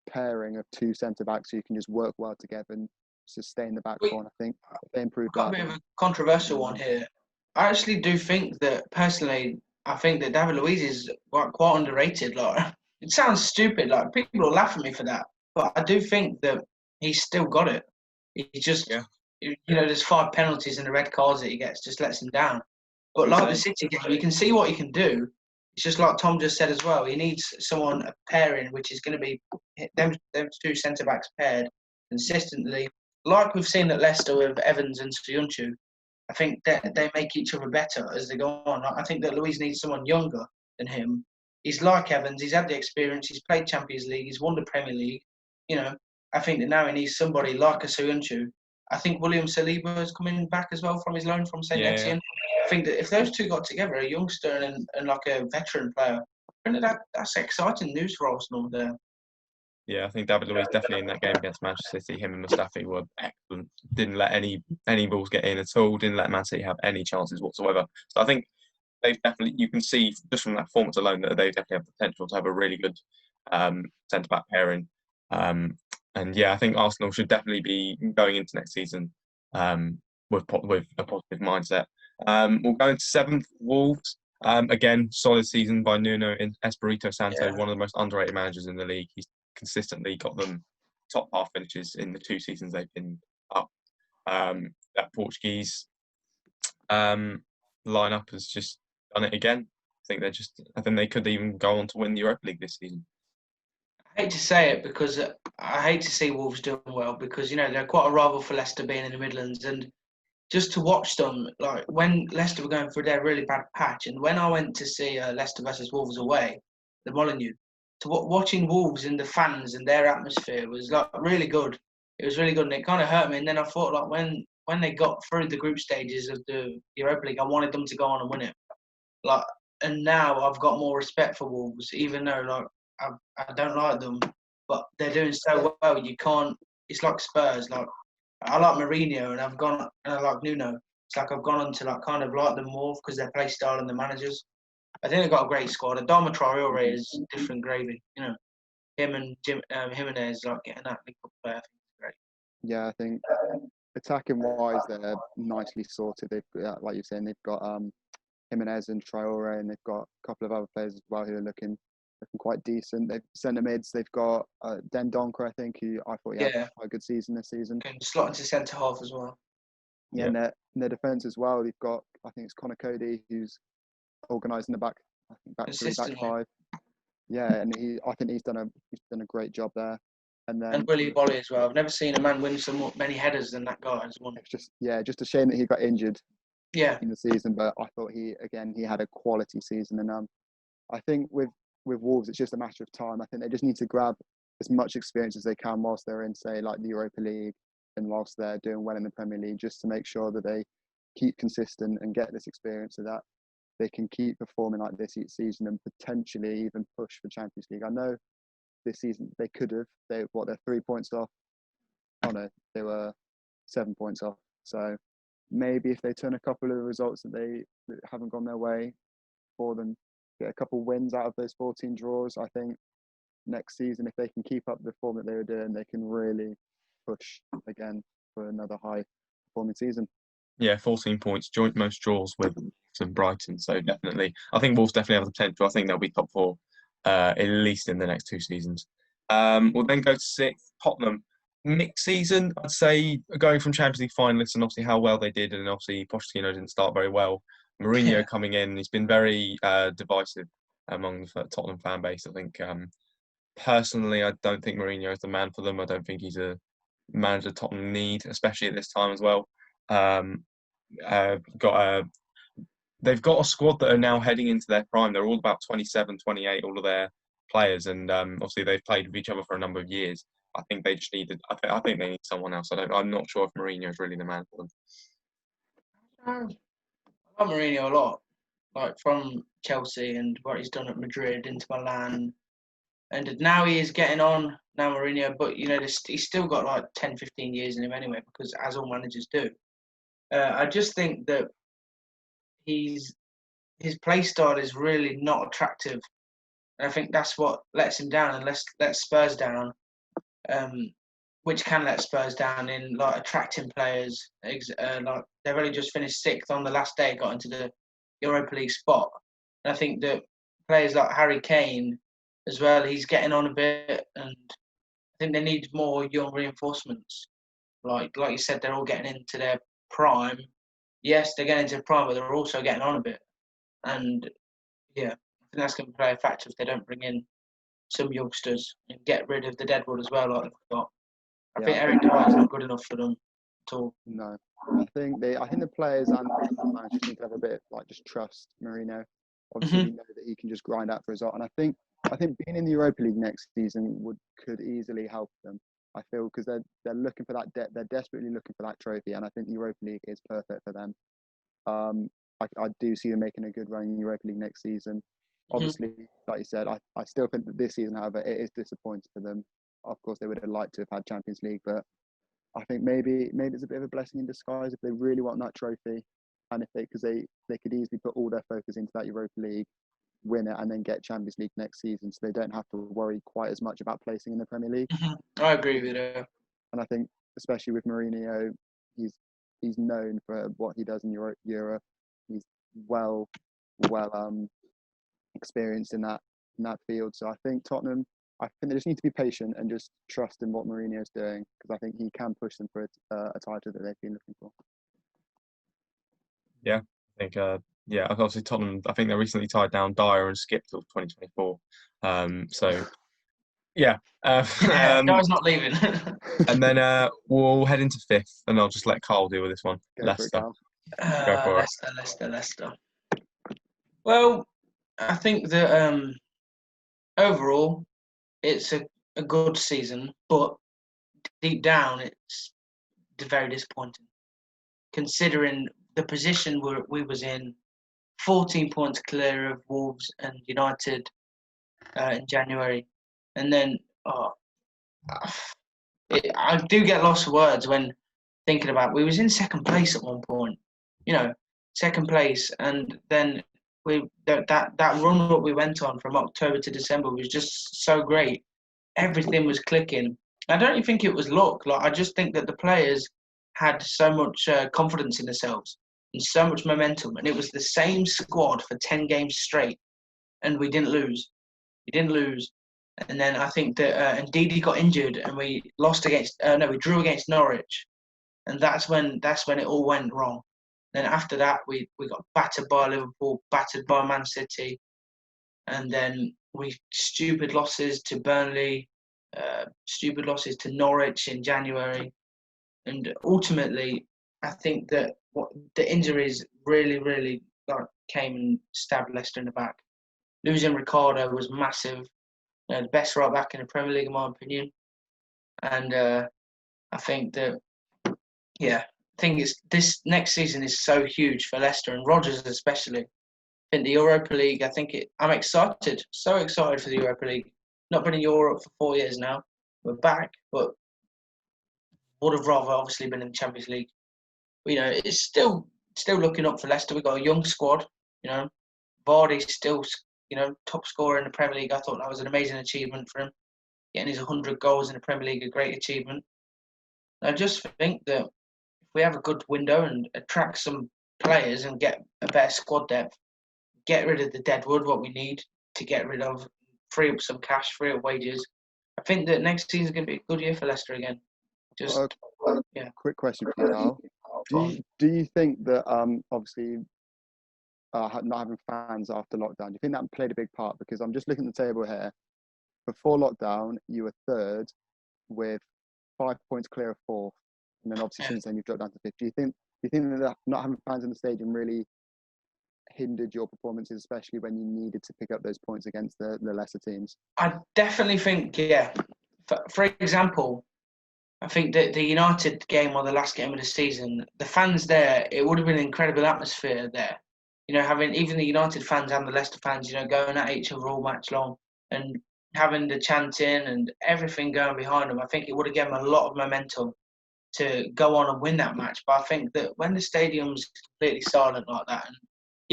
pairing of 2 centre backs who can just work well together and sustain the back four. And I think if they improve that. I've got a bit of a controversial one here. I actually do think that personally, I think that David Luiz is quite underrated. Like, it sounds stupid. Like, people will laugh at me for that, but I do think that he's still got it. He just, there's 5 penalties and the red cards that he gets just lets him down. But like the City game, you can see what he can do. It's just like Tom just said as well. He needs someone a pairing, which is going to be them 2 centre backs paired consistently, like we've seen at Leicester with Evans and Soyuncu. I think that they make each other better as they go on. I think that Luiz needs someone younger than him. He's like Evans. He's had the experience. He's played Champions League. He's won the Premier League. I think that now he needs somebody like a Soyuncu. I think William Saliba is coming back as well from his loan from St. Etienne. I think that if those 2 got together, a youngster and like a veteran player, I think that's exciting news for Arsenal there. Yeah, I think David Luiz definitely in that game against Manchester City, him and Mustafi were excellent. Didn't let any balls get in at all. Didn't let Man City have any chances whatsoever. So I think you can see just from that performance alone that they definitely have the potential to have a really good centre-back pairing. I think Arsenal should definitely be going into next season with a positive mindset. We'll go into 7th, Wolves. Again, solid season by Nuno Espirito Santo, one of the most underrated managers in the league. He's consistently got them top half finishes in the 2 seasons they've been up. That Portuguese lineup has just done it again. I think they could even go on to win the Europa League this season. I hate to say it because I hate to see Wolves doing well because, they're quite a rival for Leicester being in the Midlands. And just to watch them, like when Leicester were going through their really bad patch, and when I went to see Leicester versus Wolves away, the Molineux, watching Wolves and the fans and their atmosphere was like really good. It was really good, and it kind of hurt me. And then I thought, like when they got through the group stages of the Europa League, I wanted them to go on and win it. Like, and now I've got more respect for Wolves, even though like I don't like them, but they're doing so well. You can't it's like Spurs. Like I like Mourinho and I like Nuno. It's like I've gone on to like kind of like them more because their play style and the managers. I think they've got a great squad. Adama Traore is different gravy. You know, him and Jimenez like getting that link up player. I think is great. Yeah, I think attacking wise, they're nicely sorted. They've got, like you're saying, they've got Jimenez and Traore, and they've got a couple of other players as well who are looking quite decent. They've centre mids. They've got Dendoncker, I think, who I thought he had quite a good season this season. Can slot into centre half as well. Yeah, and their defence as well. They've got, I think it's Connor Cody who's organising the back. I think back three, back five. Yeah, and I think he's done a great job there. And Willy Bolly as well. I've never seen a man win many headers than that guy as one. It's just a shame that he got injured. Yeah. In the season, but I thought he had a quality season, and I think with Wolves it's just a matter of time. I think they just need to grab as much experience as they can whilst they're in, say, like the Europa League, and whilst they're doing well in the Premier League, just to make sure that they keep consistent and get this experience so that they can keep performing like this each season and potentially even push for Champions League. I know this season they could have. They're 3 points off. Oh no, they were 7 points off. So maybe if they turn a couple of results that haven't gone their way for them, get a couple wins out of those 14 draws, I think next season, if they can keep up the form that they were doing, they can really push again for another high performing season. Yeah, 14 points, joint most draws with Brighton. So definitely, I think Wolves definitely have the potential. I think they'll be top four, at least in the next 2 seasons. We'll then go to 6th, Tottenham. Mixed season, I'd say, going from Champions League finalists and obviously how well they did, and obviously Pochettino didn't start very well. Mourinho coming in, he's been very divisive among the Tottenham fan base. I think personally, I don't think Mourinho is the man for them. I don't think he's a manager Tottenham need, especially at this time as well. They've got a squad that are now heading into their prime. They're all about 27, 28, all of their players, and obviously they've played with each other for a number of years. I think they just needed. I think they need someone else. I'm not sure if Mourinho is really the man for them. I like Mourinho a lot, like from Chelsea and what he's done at Madrid into Milan, and now he is getting on. Now Mourinho, but you know he's still got like 10, 15 years in him anyway, because as all managers do. I just think that his play style is really not attractive, and I think that's what lets him down and lets Spurs down. Which can let Spurs down in like attracting players. Like they've only just finished 6th on the last day, got into the Europa League spot. And I think that players like Harry Kane as well, he's getting on a bit, and I think they need more young reinforcements. Like you said, they're all getting into their prime. Yes, they're getting into prime, but they're also getting on a bit. And yeah, I think that's going to play a factor if they don't bring in some youngsters and get rid of the deadwood as well, like they've got. I think Eric Dyer is not good enough for them at all. No, I think the players and the managers need to have a bit just trust Mourinho. Obviously, we know that he can just grind out for a result, and I think being in the Europa League next season could easily help them. I feel because they're looking for that they're desperately looking for that trophy, and I think the Europa League is perfect for them. I do see them making a good run in the Europa League next season. Obviously, like you said, I still think that this season, however, it is disappointing for them. Of course, they would have liked to have had Champions League, but I think maybe it's a bit of a blessing in disguise if they really want that trophy, and because they could easily put all their focus into that Europa League, win it, and then get Champions League next season, so they don't have to worry quite as much about placing in the Premier League. I agree with you. And I think, especially with Mourinho, he's known for what he does in Europe. He's well experienced in that field. So I think Tottenham, they just need to be patient and just trust in what Mourinho is doing, because I think he can push them for a title that they've been looking for. Yeah, I think obviously Tottenham, I think they recently tied down Dyer and skipped till 2024. Dyer's not leaving. And then we'll head into 5th, and I'll just let Carl deal with this one. Leicester. Go for it. Leicester. Well, I think that overall it's a good season, but deep down it's very disappointing, considering the position we was in, 14 points clear of Wolves and United in January, and then I do get lost of words when thinking about. We was in second place at one point, second place, and then that run that we went on from October to December was just so great. Everything was clicking. I don't even think it was luck. Like, I just think that the players had so much confidence in themselves and so much momentum, and it was the same squad for 10 games straight, and we didn't lose. And then I think that Ndidi got injured, and we drew against Norwich, and that's when it all went wrong. Then after that, we got battered by Liverpool, battered by Man City, and then stupid losses to Burnley, stupid losses to Norwich in January, and ultimately, I think that the injuries really, really came and stabbed Leicester in the back. Losing Ricardo was massive. The best right back in the Premier League, in my opinion. And I think that, this next season is so huge for Leicester and Rodgers especially. I think the Europa League, I'm excited, so excited for the Europa League. Not been in Europe for 4 years now. We're back, but would have rather obviously been in the Champions League. It's still looking up for Leicester. We've got a young squad, Vardy's still, top scorer in the Premier League. I thought that was an amazing achievement for him. Getting his 100 goals in the Premier League, a great achievement. I just think that if we have a good window and attract some players and get a better squad depth, get rid of the deadwood, what we need to get rid of, free up some cash, free up wages, I think that next season is going to be a good year for Leicester again. Quick question for you now. Do you think that obviously not having fans after lockdown, do you think that played a big part? Because I'm just looking at the table here. Before lockdown, you were third with 5 points clear of fourth, and then obviously since then you've dropped down to fifth. Do you think that not having fans in the stadium really hindered your performances, especially when you needed to pick up those points against the lesser teams? I definitely think, yeah. For example, I think that the United game, or the last game of the season, the fans there, it would have been an incredible atmosphere there. Having even the United fans and the Leicester fans, going at each other all match long and having the chanting and everything going behind them. I think it would have given them a lot of momentum to go on and win that match. But I think that when the stadium's completely silent like that, and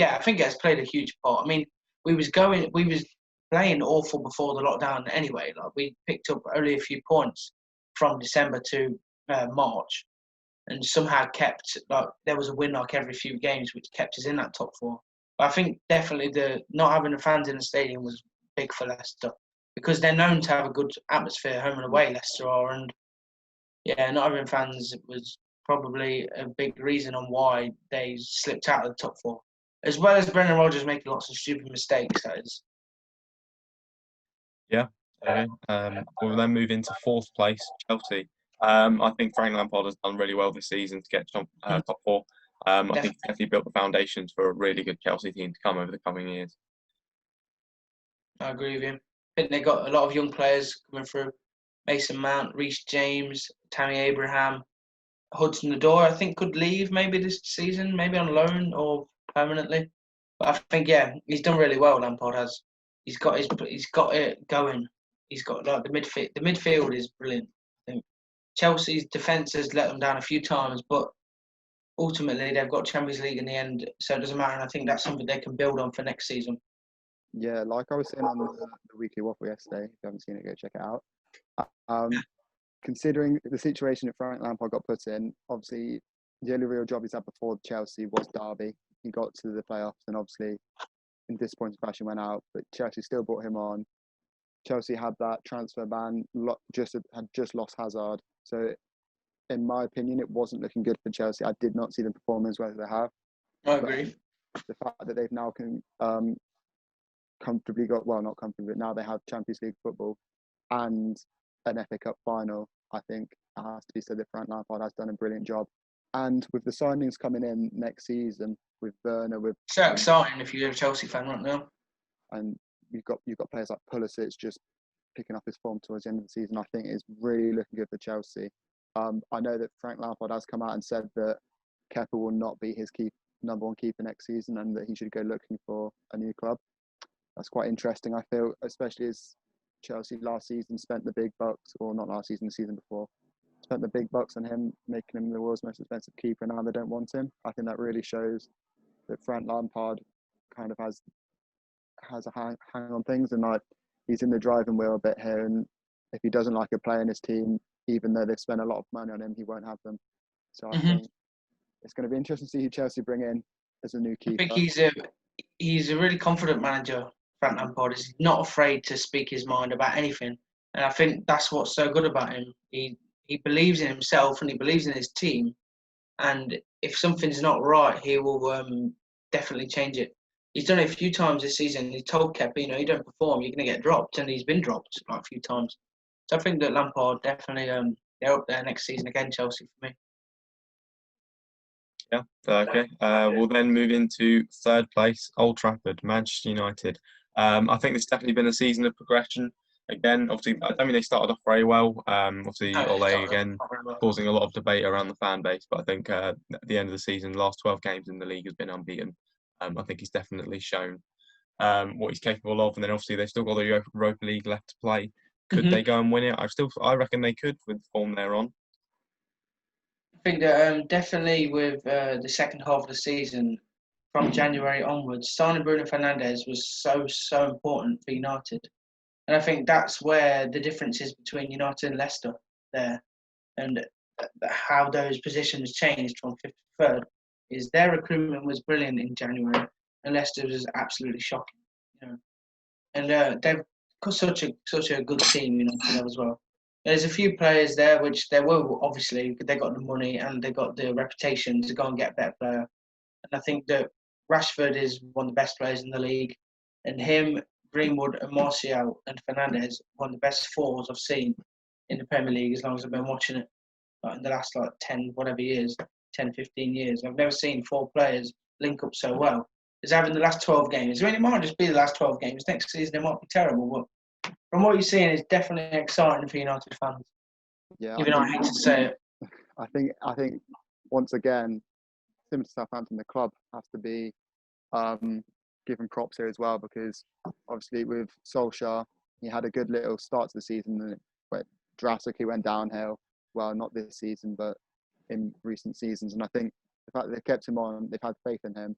I think it's played a huge part. I mean, we was playing awful before the lockdown anyway. Like, we picked up only a few points from December to March, and somehow kept, there was a win every few games, which kept us in that top four. But I think definitely the not having the fans in the stadium was big for Leicester, because they're known to have a good atmosphere home and away, Leicester are, and not having fans was probably a big reason on why they slipped out of the top four, as well as Brendan Rodgers making lots of stupid mistakes. That is. Yeah. Okay. We'll then move into fourth place, Chelsea. I think Frank Lampard has done really well this season to get top four. I think he's definitely built the foundations for a really good Chelsea team to come over the coming years. I agree with you. I think they've got a lot of young players coming through. Mason Mount, Reece James, Tammy Abraham, Hudson-Odoi, I think could leave maybe this season, maybe on loan or permanently. But I think, he's done really well, Lampard has. He's got it going. He's got the midfield. The midfield is brilliant. I think Chelsea's defence has let them down a few times, but ultimately they've got Champions League in the end, so it doesn't matter. And I think that's something they can build on for next season. Yeah, like I was saying on the Weekly Waffle yesterday, if you haven't seen it, go check it out. Considering the situation that Frank Lampard got put in, obviously the only real job he's had before Chelsea was Derby. He got to the playoffs and obviously in disappointing fashion went out, but Chelsea still brought him on. Chelsea had that transfer ban, had just lost Hazard. So in my opinion, it wasn't looking good for Chelsea. I did not see them perform as well as they have. I agree. The fact that they've now comfortably got, well, not comfortably, but now they have Champions League football and an FA Cup final, I think it has to be said that Frank Lampard has done a brilliant job. And with the signings coming in next season, with Werner, so exciting if you're a Chelsea fan right now. And you've got players like Pulisic just picking up his form towards the end of the season. I think it's really looking good for Chelsea. I know that Frank Lampard has come out and said that Kepa will not be his number one keeper next season, and that he should go looking for a new club. That's quite interesting, I feel, especially as Chelsea last season spent the big bucks, or not last season, the season before, spent the big bucks on him, making him the world's most expensive keeper, and now they don't want him. I think that really shows that Frank Lampard kind of has a hang on things, and like he's in the driving wheel a bit here. And if he doesn't like a player in his team, even though they've spent a lot of money on him, he won't have them. So I think it's going to be interesting to see who Chelsea bring in as a new keeper. I think he's a really confident manager, Frank Lampard. He's not afraid to speak his mind about anything, and I think that's what's so good about him. He believes in himself and he believes in his team, and if something's not right, he will definitely change it. He's done it a few times this season. He told Kepa, you don't perform, you're going to get dropped, and he's been dropped like a few times. So I think that Lampard definitely they're up there next season again, Chelsea, for me. Yeah, okay. We'll then move into third place, Old Trafford, Manchester United. I think this definitely been a season of progression. Again, obviously, I don't think they started off very well. Obviously, Ole again causing a lot of debate around the fan base. But I think at the end of the season, the last 12 games in the league has been unbeaten. I think he's definitely shown what he's capable of. And then obviously they've still got the Europa League left to play. Could they go and win it? I reckon they could with the form they're on. I think that definitely with the second half of the season, from January onwards, signing Bruno Fernandes was so important for United. And I think that's where the difference is between United and Leicester there. And how those positions changed from 5th to 3rd is their recruitment was brilliant in January and Leicester was absolutely shocking. And they've got such a good team, as well. There's a few players there which they will, obviously, they got the money and they got the reputation to go and get a better player. And I think that Rashford is one of the best players in the league. And him, Greenwood and Martial and Fernandes, one of the best fours I've seen in the Premier League as long as I've been watching it. Like in the last 10, 15 years. I've never seen 4 players link up so well as having the last 12 games. I mean, it might just be the last 12 games. Next season, it might be terrible, but from what you're seeing, it's definitely exciting for United fans. Yeah, even though I hate to say it. I think once again, similar to Southampton, the club has to be given props here as well, because obviously with Solskjaer, he had a good little start to the season and it drastically went downhill. Well, not this season, but in recent seasons. And I think the fact that they've kept him on, they've had faith in him.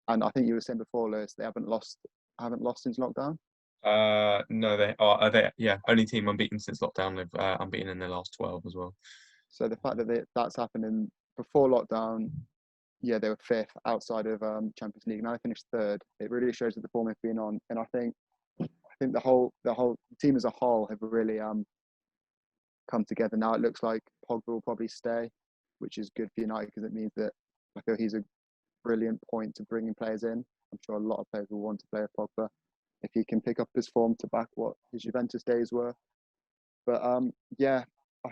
And I think you were saying before, Luiz, they haven't lost since lockdown. No, they are. Only team unbeaten since lockdown. They've unbeaten in their last 12 as well. So the fact that that's happening before lockdown, they were 5th outside of Champions League. Now they finished 3rd. It really shows that the form they've been on. And I think the whole team as a whole have really come together. Now it looks like Pogba will probably stay, which is good for United because it means that I feel he's a brilliant point to bringing players in. I'm sure a lot of players will want to play with Pogba if he can pick up his form to back what his Juventus days were. But I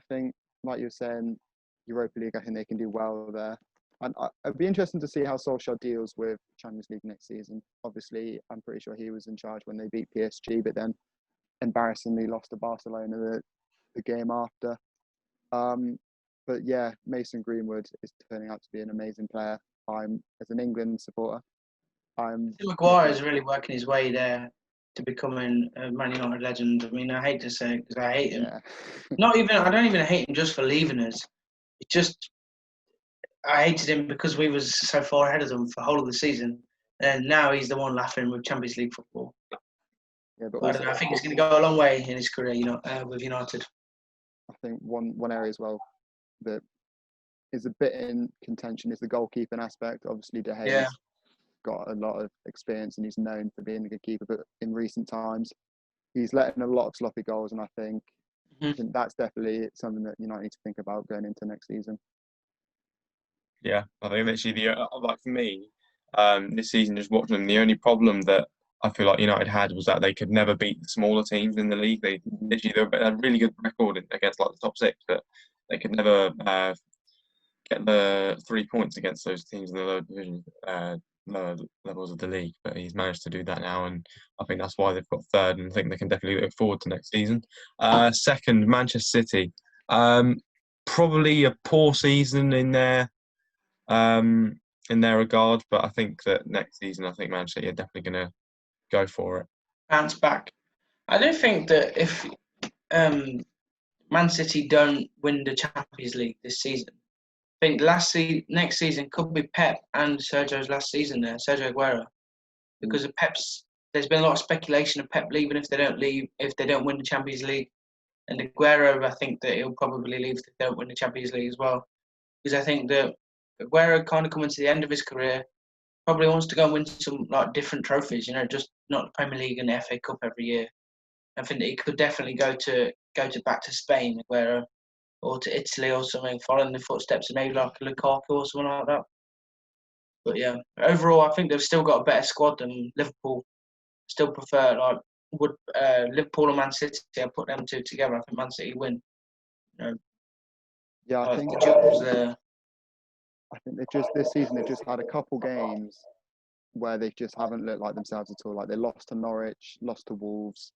think like you were saying, Europa League, I think they can do well there. And it'd be interesting to see how Solskjaer deals with Champions League next season. Obviously, I'm pretty sure he was in charge when they beat PSG, but then embarrassingly lost to Barcelona the game after. But yeah, Mason Greenwood is turning out to be an amazing player. As an England supporter, Maguire is really working his way there to becoming a Man United legend. I mean, I hate to say it because I hate him. Yeah. I don't even hate him just for leaving us. It's just I hated him because we was so far ahead of them for the whole of the season, and now he's the one laughing with Champions League football. Yeah, but I don't know. I think he's going to go a long way in his career, with United. I think one area as well that is a bit in contention is the goalkeeping aspect. Obviously, De Gea's got a lot of experience and he's known for being a good keeper, but in recent times, he's letting a lot of sloppy goals, and I think that's definitely something that United need to think about going into next season. Yeah, I think literally for me, this season, just watching them, the only problem that I feel like United had was that they could never beat the smaller teams in the league. They had a really good record against the top 6, but they could never get the 3 points against those teams in the lower division, lower levels of the league. But he's managed to do that now, and I think that's why they've got 3rd, and I think they can definitely look forward to next season. 2nd, Manchester City. Probably a poor season in their regard, but I think that next season, I think Manchester City are definitely going to go for it. Bounce back. I don't think that if Man City don't win the Champions League this season, I think next season could be Pep and Sergio's last season there, Sergio Aguero, because of Pep's. There's been a lot of speculation of Pep leaving if they don't win the Champions League, and Aguero, I think that he'll probably leave if they don't win the Champions League as well, because I think that Aguero kind of coming to the end of his career, probably wants to go and win some like different trophies, just not the Premier League and the FA Cup every year. I think that he could definitely go back to Spain, Aguero, or to Italy or something, following the footsteps of maybe like Lukaku or something like that. But yeah, overall, I think they've still got a better squad than Liverpool. Still prefer Liverpool and Man City. I put them two together. I think Man City win. Yeah, I think the job's there. I think this season they've just had a couple games where they just haven't looked like themselves at all. Like they lost to Norwich, lost to Wolves.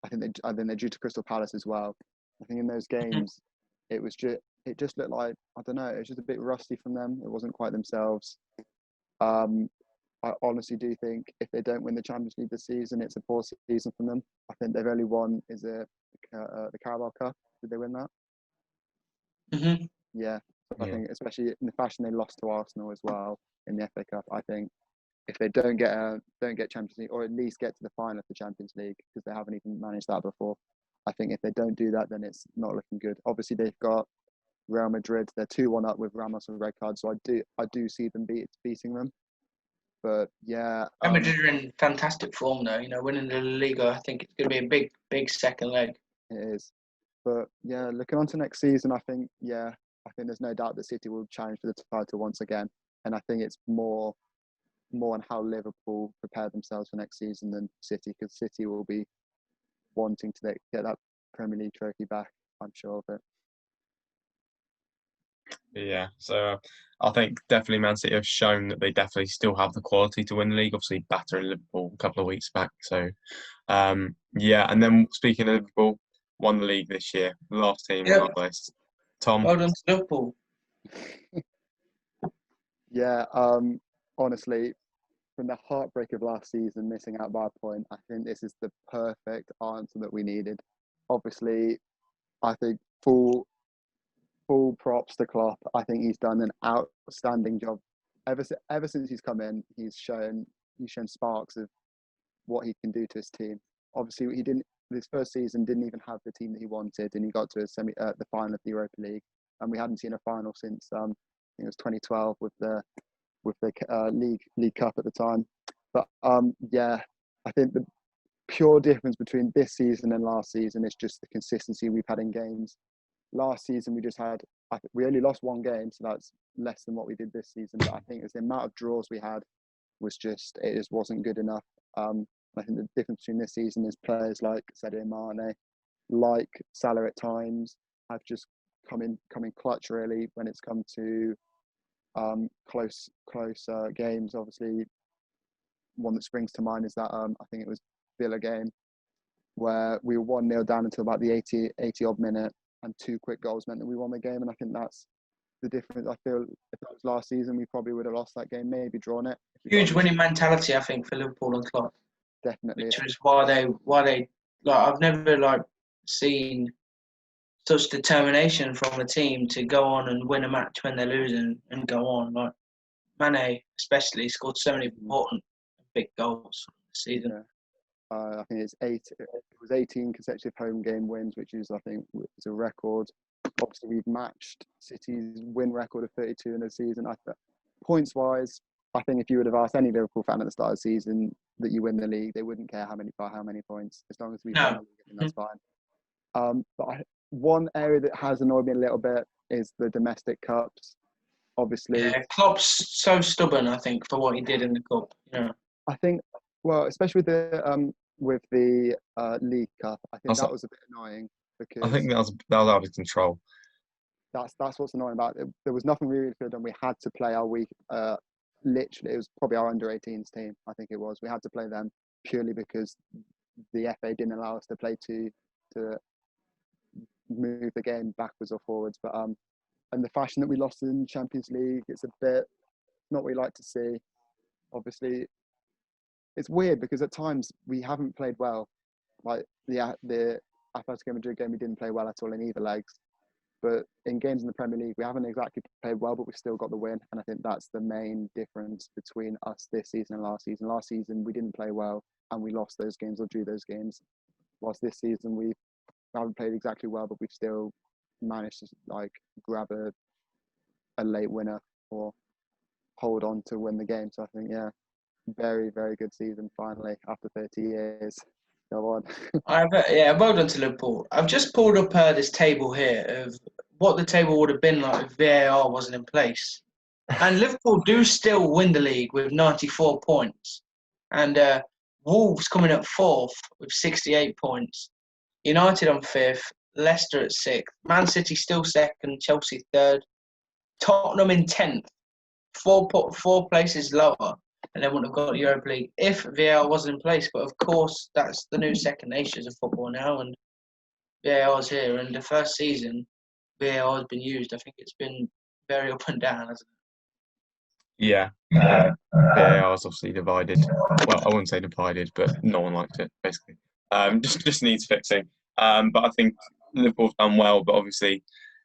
I think they're due to Crystal Palace as well. I think in those games it just looked like, I don't know, it was just a bit rusty from them. It wasn't quite themselves. I honestly do think if they don't win the Champions League this season, it's a poor season from them. I think they've only won the Carabao Cup. Did they win that? Mm-hmm. Yeah. I think especially in the fashion they lost to Arsenal as well in the FA Cup. I think if they don't get Champions League, or at least get to the final of the Champions League, because they haven't even managed that before, I think if they don't do that, then it's not looking good. Obviously, they've got Real Madrid. They're 2-1 up with Ramos on red card, so I do see them beating them. But yeah, Real Madrid are in fantastic form though. Winning the Liga, I think it's going to be a big second leg. It is. But yeah, looking on to next season, I think there's no doubt that City will challenge for the title once again, and I think it's more on how Liverpool prepare themselves for next season than City, because City will be wanting to get that Premier League trophy back. I'm sure of it. Yeah, so I think definitely Man City have shown that they definitely still have the quality to win the league. Obviously, battering Liverpool a couple of weeks back. So, yeah. And then speaking of Liverpool, won the league this year. The last team on our list. Tom. Well done to Liverpool. Yeah. Honestly, from the heartbreak of last season, missing out by a point, I think this is the perfect answer that we needed. Obviously, I think full props to Klopp. I think he's done an outstanding job. Ever since he's come in, he's shown sparks of what he can do to his team. Obviously, this first season didn't even have the team that he wanted, and he got to the final of the Europa League, and we hadn't seen a final since I think it was 2012 with the League Cup at the time. But yeah, I think the pure difference between this season and last season is just the consistency we've had in games. Last season we only lost one game, so that's less than what we did this season. But I think it's the amount of draws we had it just wasn't good enough. I think the difference between this season is players like Sadio Mane, like Salah at times, have just come in clutch really when it's come to close games. Obviously, one that springs to mind is that I think it was Villa game where we were 1-0 down until about the 80 odd minute, and 2 quick goals meant that we won the game. And I think that's the difference. I feel if that was last season, we probably would have lost that game, maybe drawn it. Huge winning mentality, I think, for Liverpool and Klopp. Definitely. Which is why they like. I've never seen such determination from a team to go on and win a match when they're losing and go on. Like Mane, especially, scored so many important big goals this season. Yeah. I think it was 18 consecutive home game wins, which is, I think, is a record. Obviously, we've matched City's win record of 32 in a season. Points wise, I think if you would have asked any Liverpool fan at the start of the season that you win the league, they wouldn't care how many points, as long as we win the league, I think that's fine. But one area that has annoyed me a little bit is the domestic cups. Obviously, yeah, Klopp's so stubborn, I think, for what he did in the cup. Yeah, I think, well, especially with the League Cup, I think that was a bit annoying because I think that was out of control. That's what's annoying about it. There was nothing really could have done. We had to play our week. Literally, it was probably our under-18s team. I think it was. We had to play them purely because the FA didn't allow us to play to move the game backwards or forwards. But and the fashion that we lost in Champions League, it's a bit not what we like to see. Obviously, it's weird because at times we haven't played well. Like the Atletico Madrid game, we didn't play well at all in either legs. But in games in the Premier League, we haven't exactly played well, but we still got the win. And I think that's the main difference between us this season and last season. Last season, we didn't play well and we lost those games or drew those games. Whilst this season, we haven't played exactly well, but we've still managed to like grab a late winner or hold on to win the game. So I think, yeah, very, very good season finally after 30 years. Go on. Well done to Liverpool. I've just pulled up this table here of what the table would have been like if VAR wasn't in place. And Liverpool do still win the league with 94 points. And Wolves coming up 4th with 68 points. United on 5th. Leicester at 6th. Man City still 2nd. Chelsea 3rd. Tottenham in 10th. 4 places lower. And they wouldn't have got Europa League if VAR wasn't in place. But of course, that's the new second nature of football now, and VAR's here. And the first season, VAR has been used. I think it's been very up and down, hasn't it? Yeah, VAR is obviously divided. Well, I wouldn't say divided, but no one likes it, basically. Just needs fixing. But I think Liverpool's done well, but obviously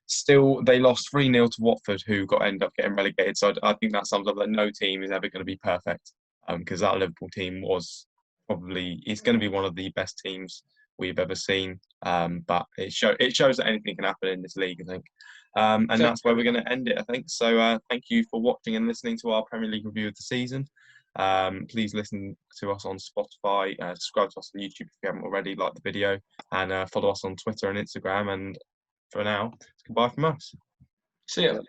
still they lost 3-0 to Watford, who ended up getting relegated. So I think that sums up that no team is ever going to be perfect, because that Liverpool team is going to be one of the best teams we've ever seen. But it shows that anything can happen in this league, I think. And that's where we're going to end it, I think. So thank you for watching and listening to our Premier League review of the season. Please listen to us on Spotify, subscribe to us on YouTube if you haven't already, like the video, and follow us on Twitter and Instagram. And for now, it's goodbye from us. See ya.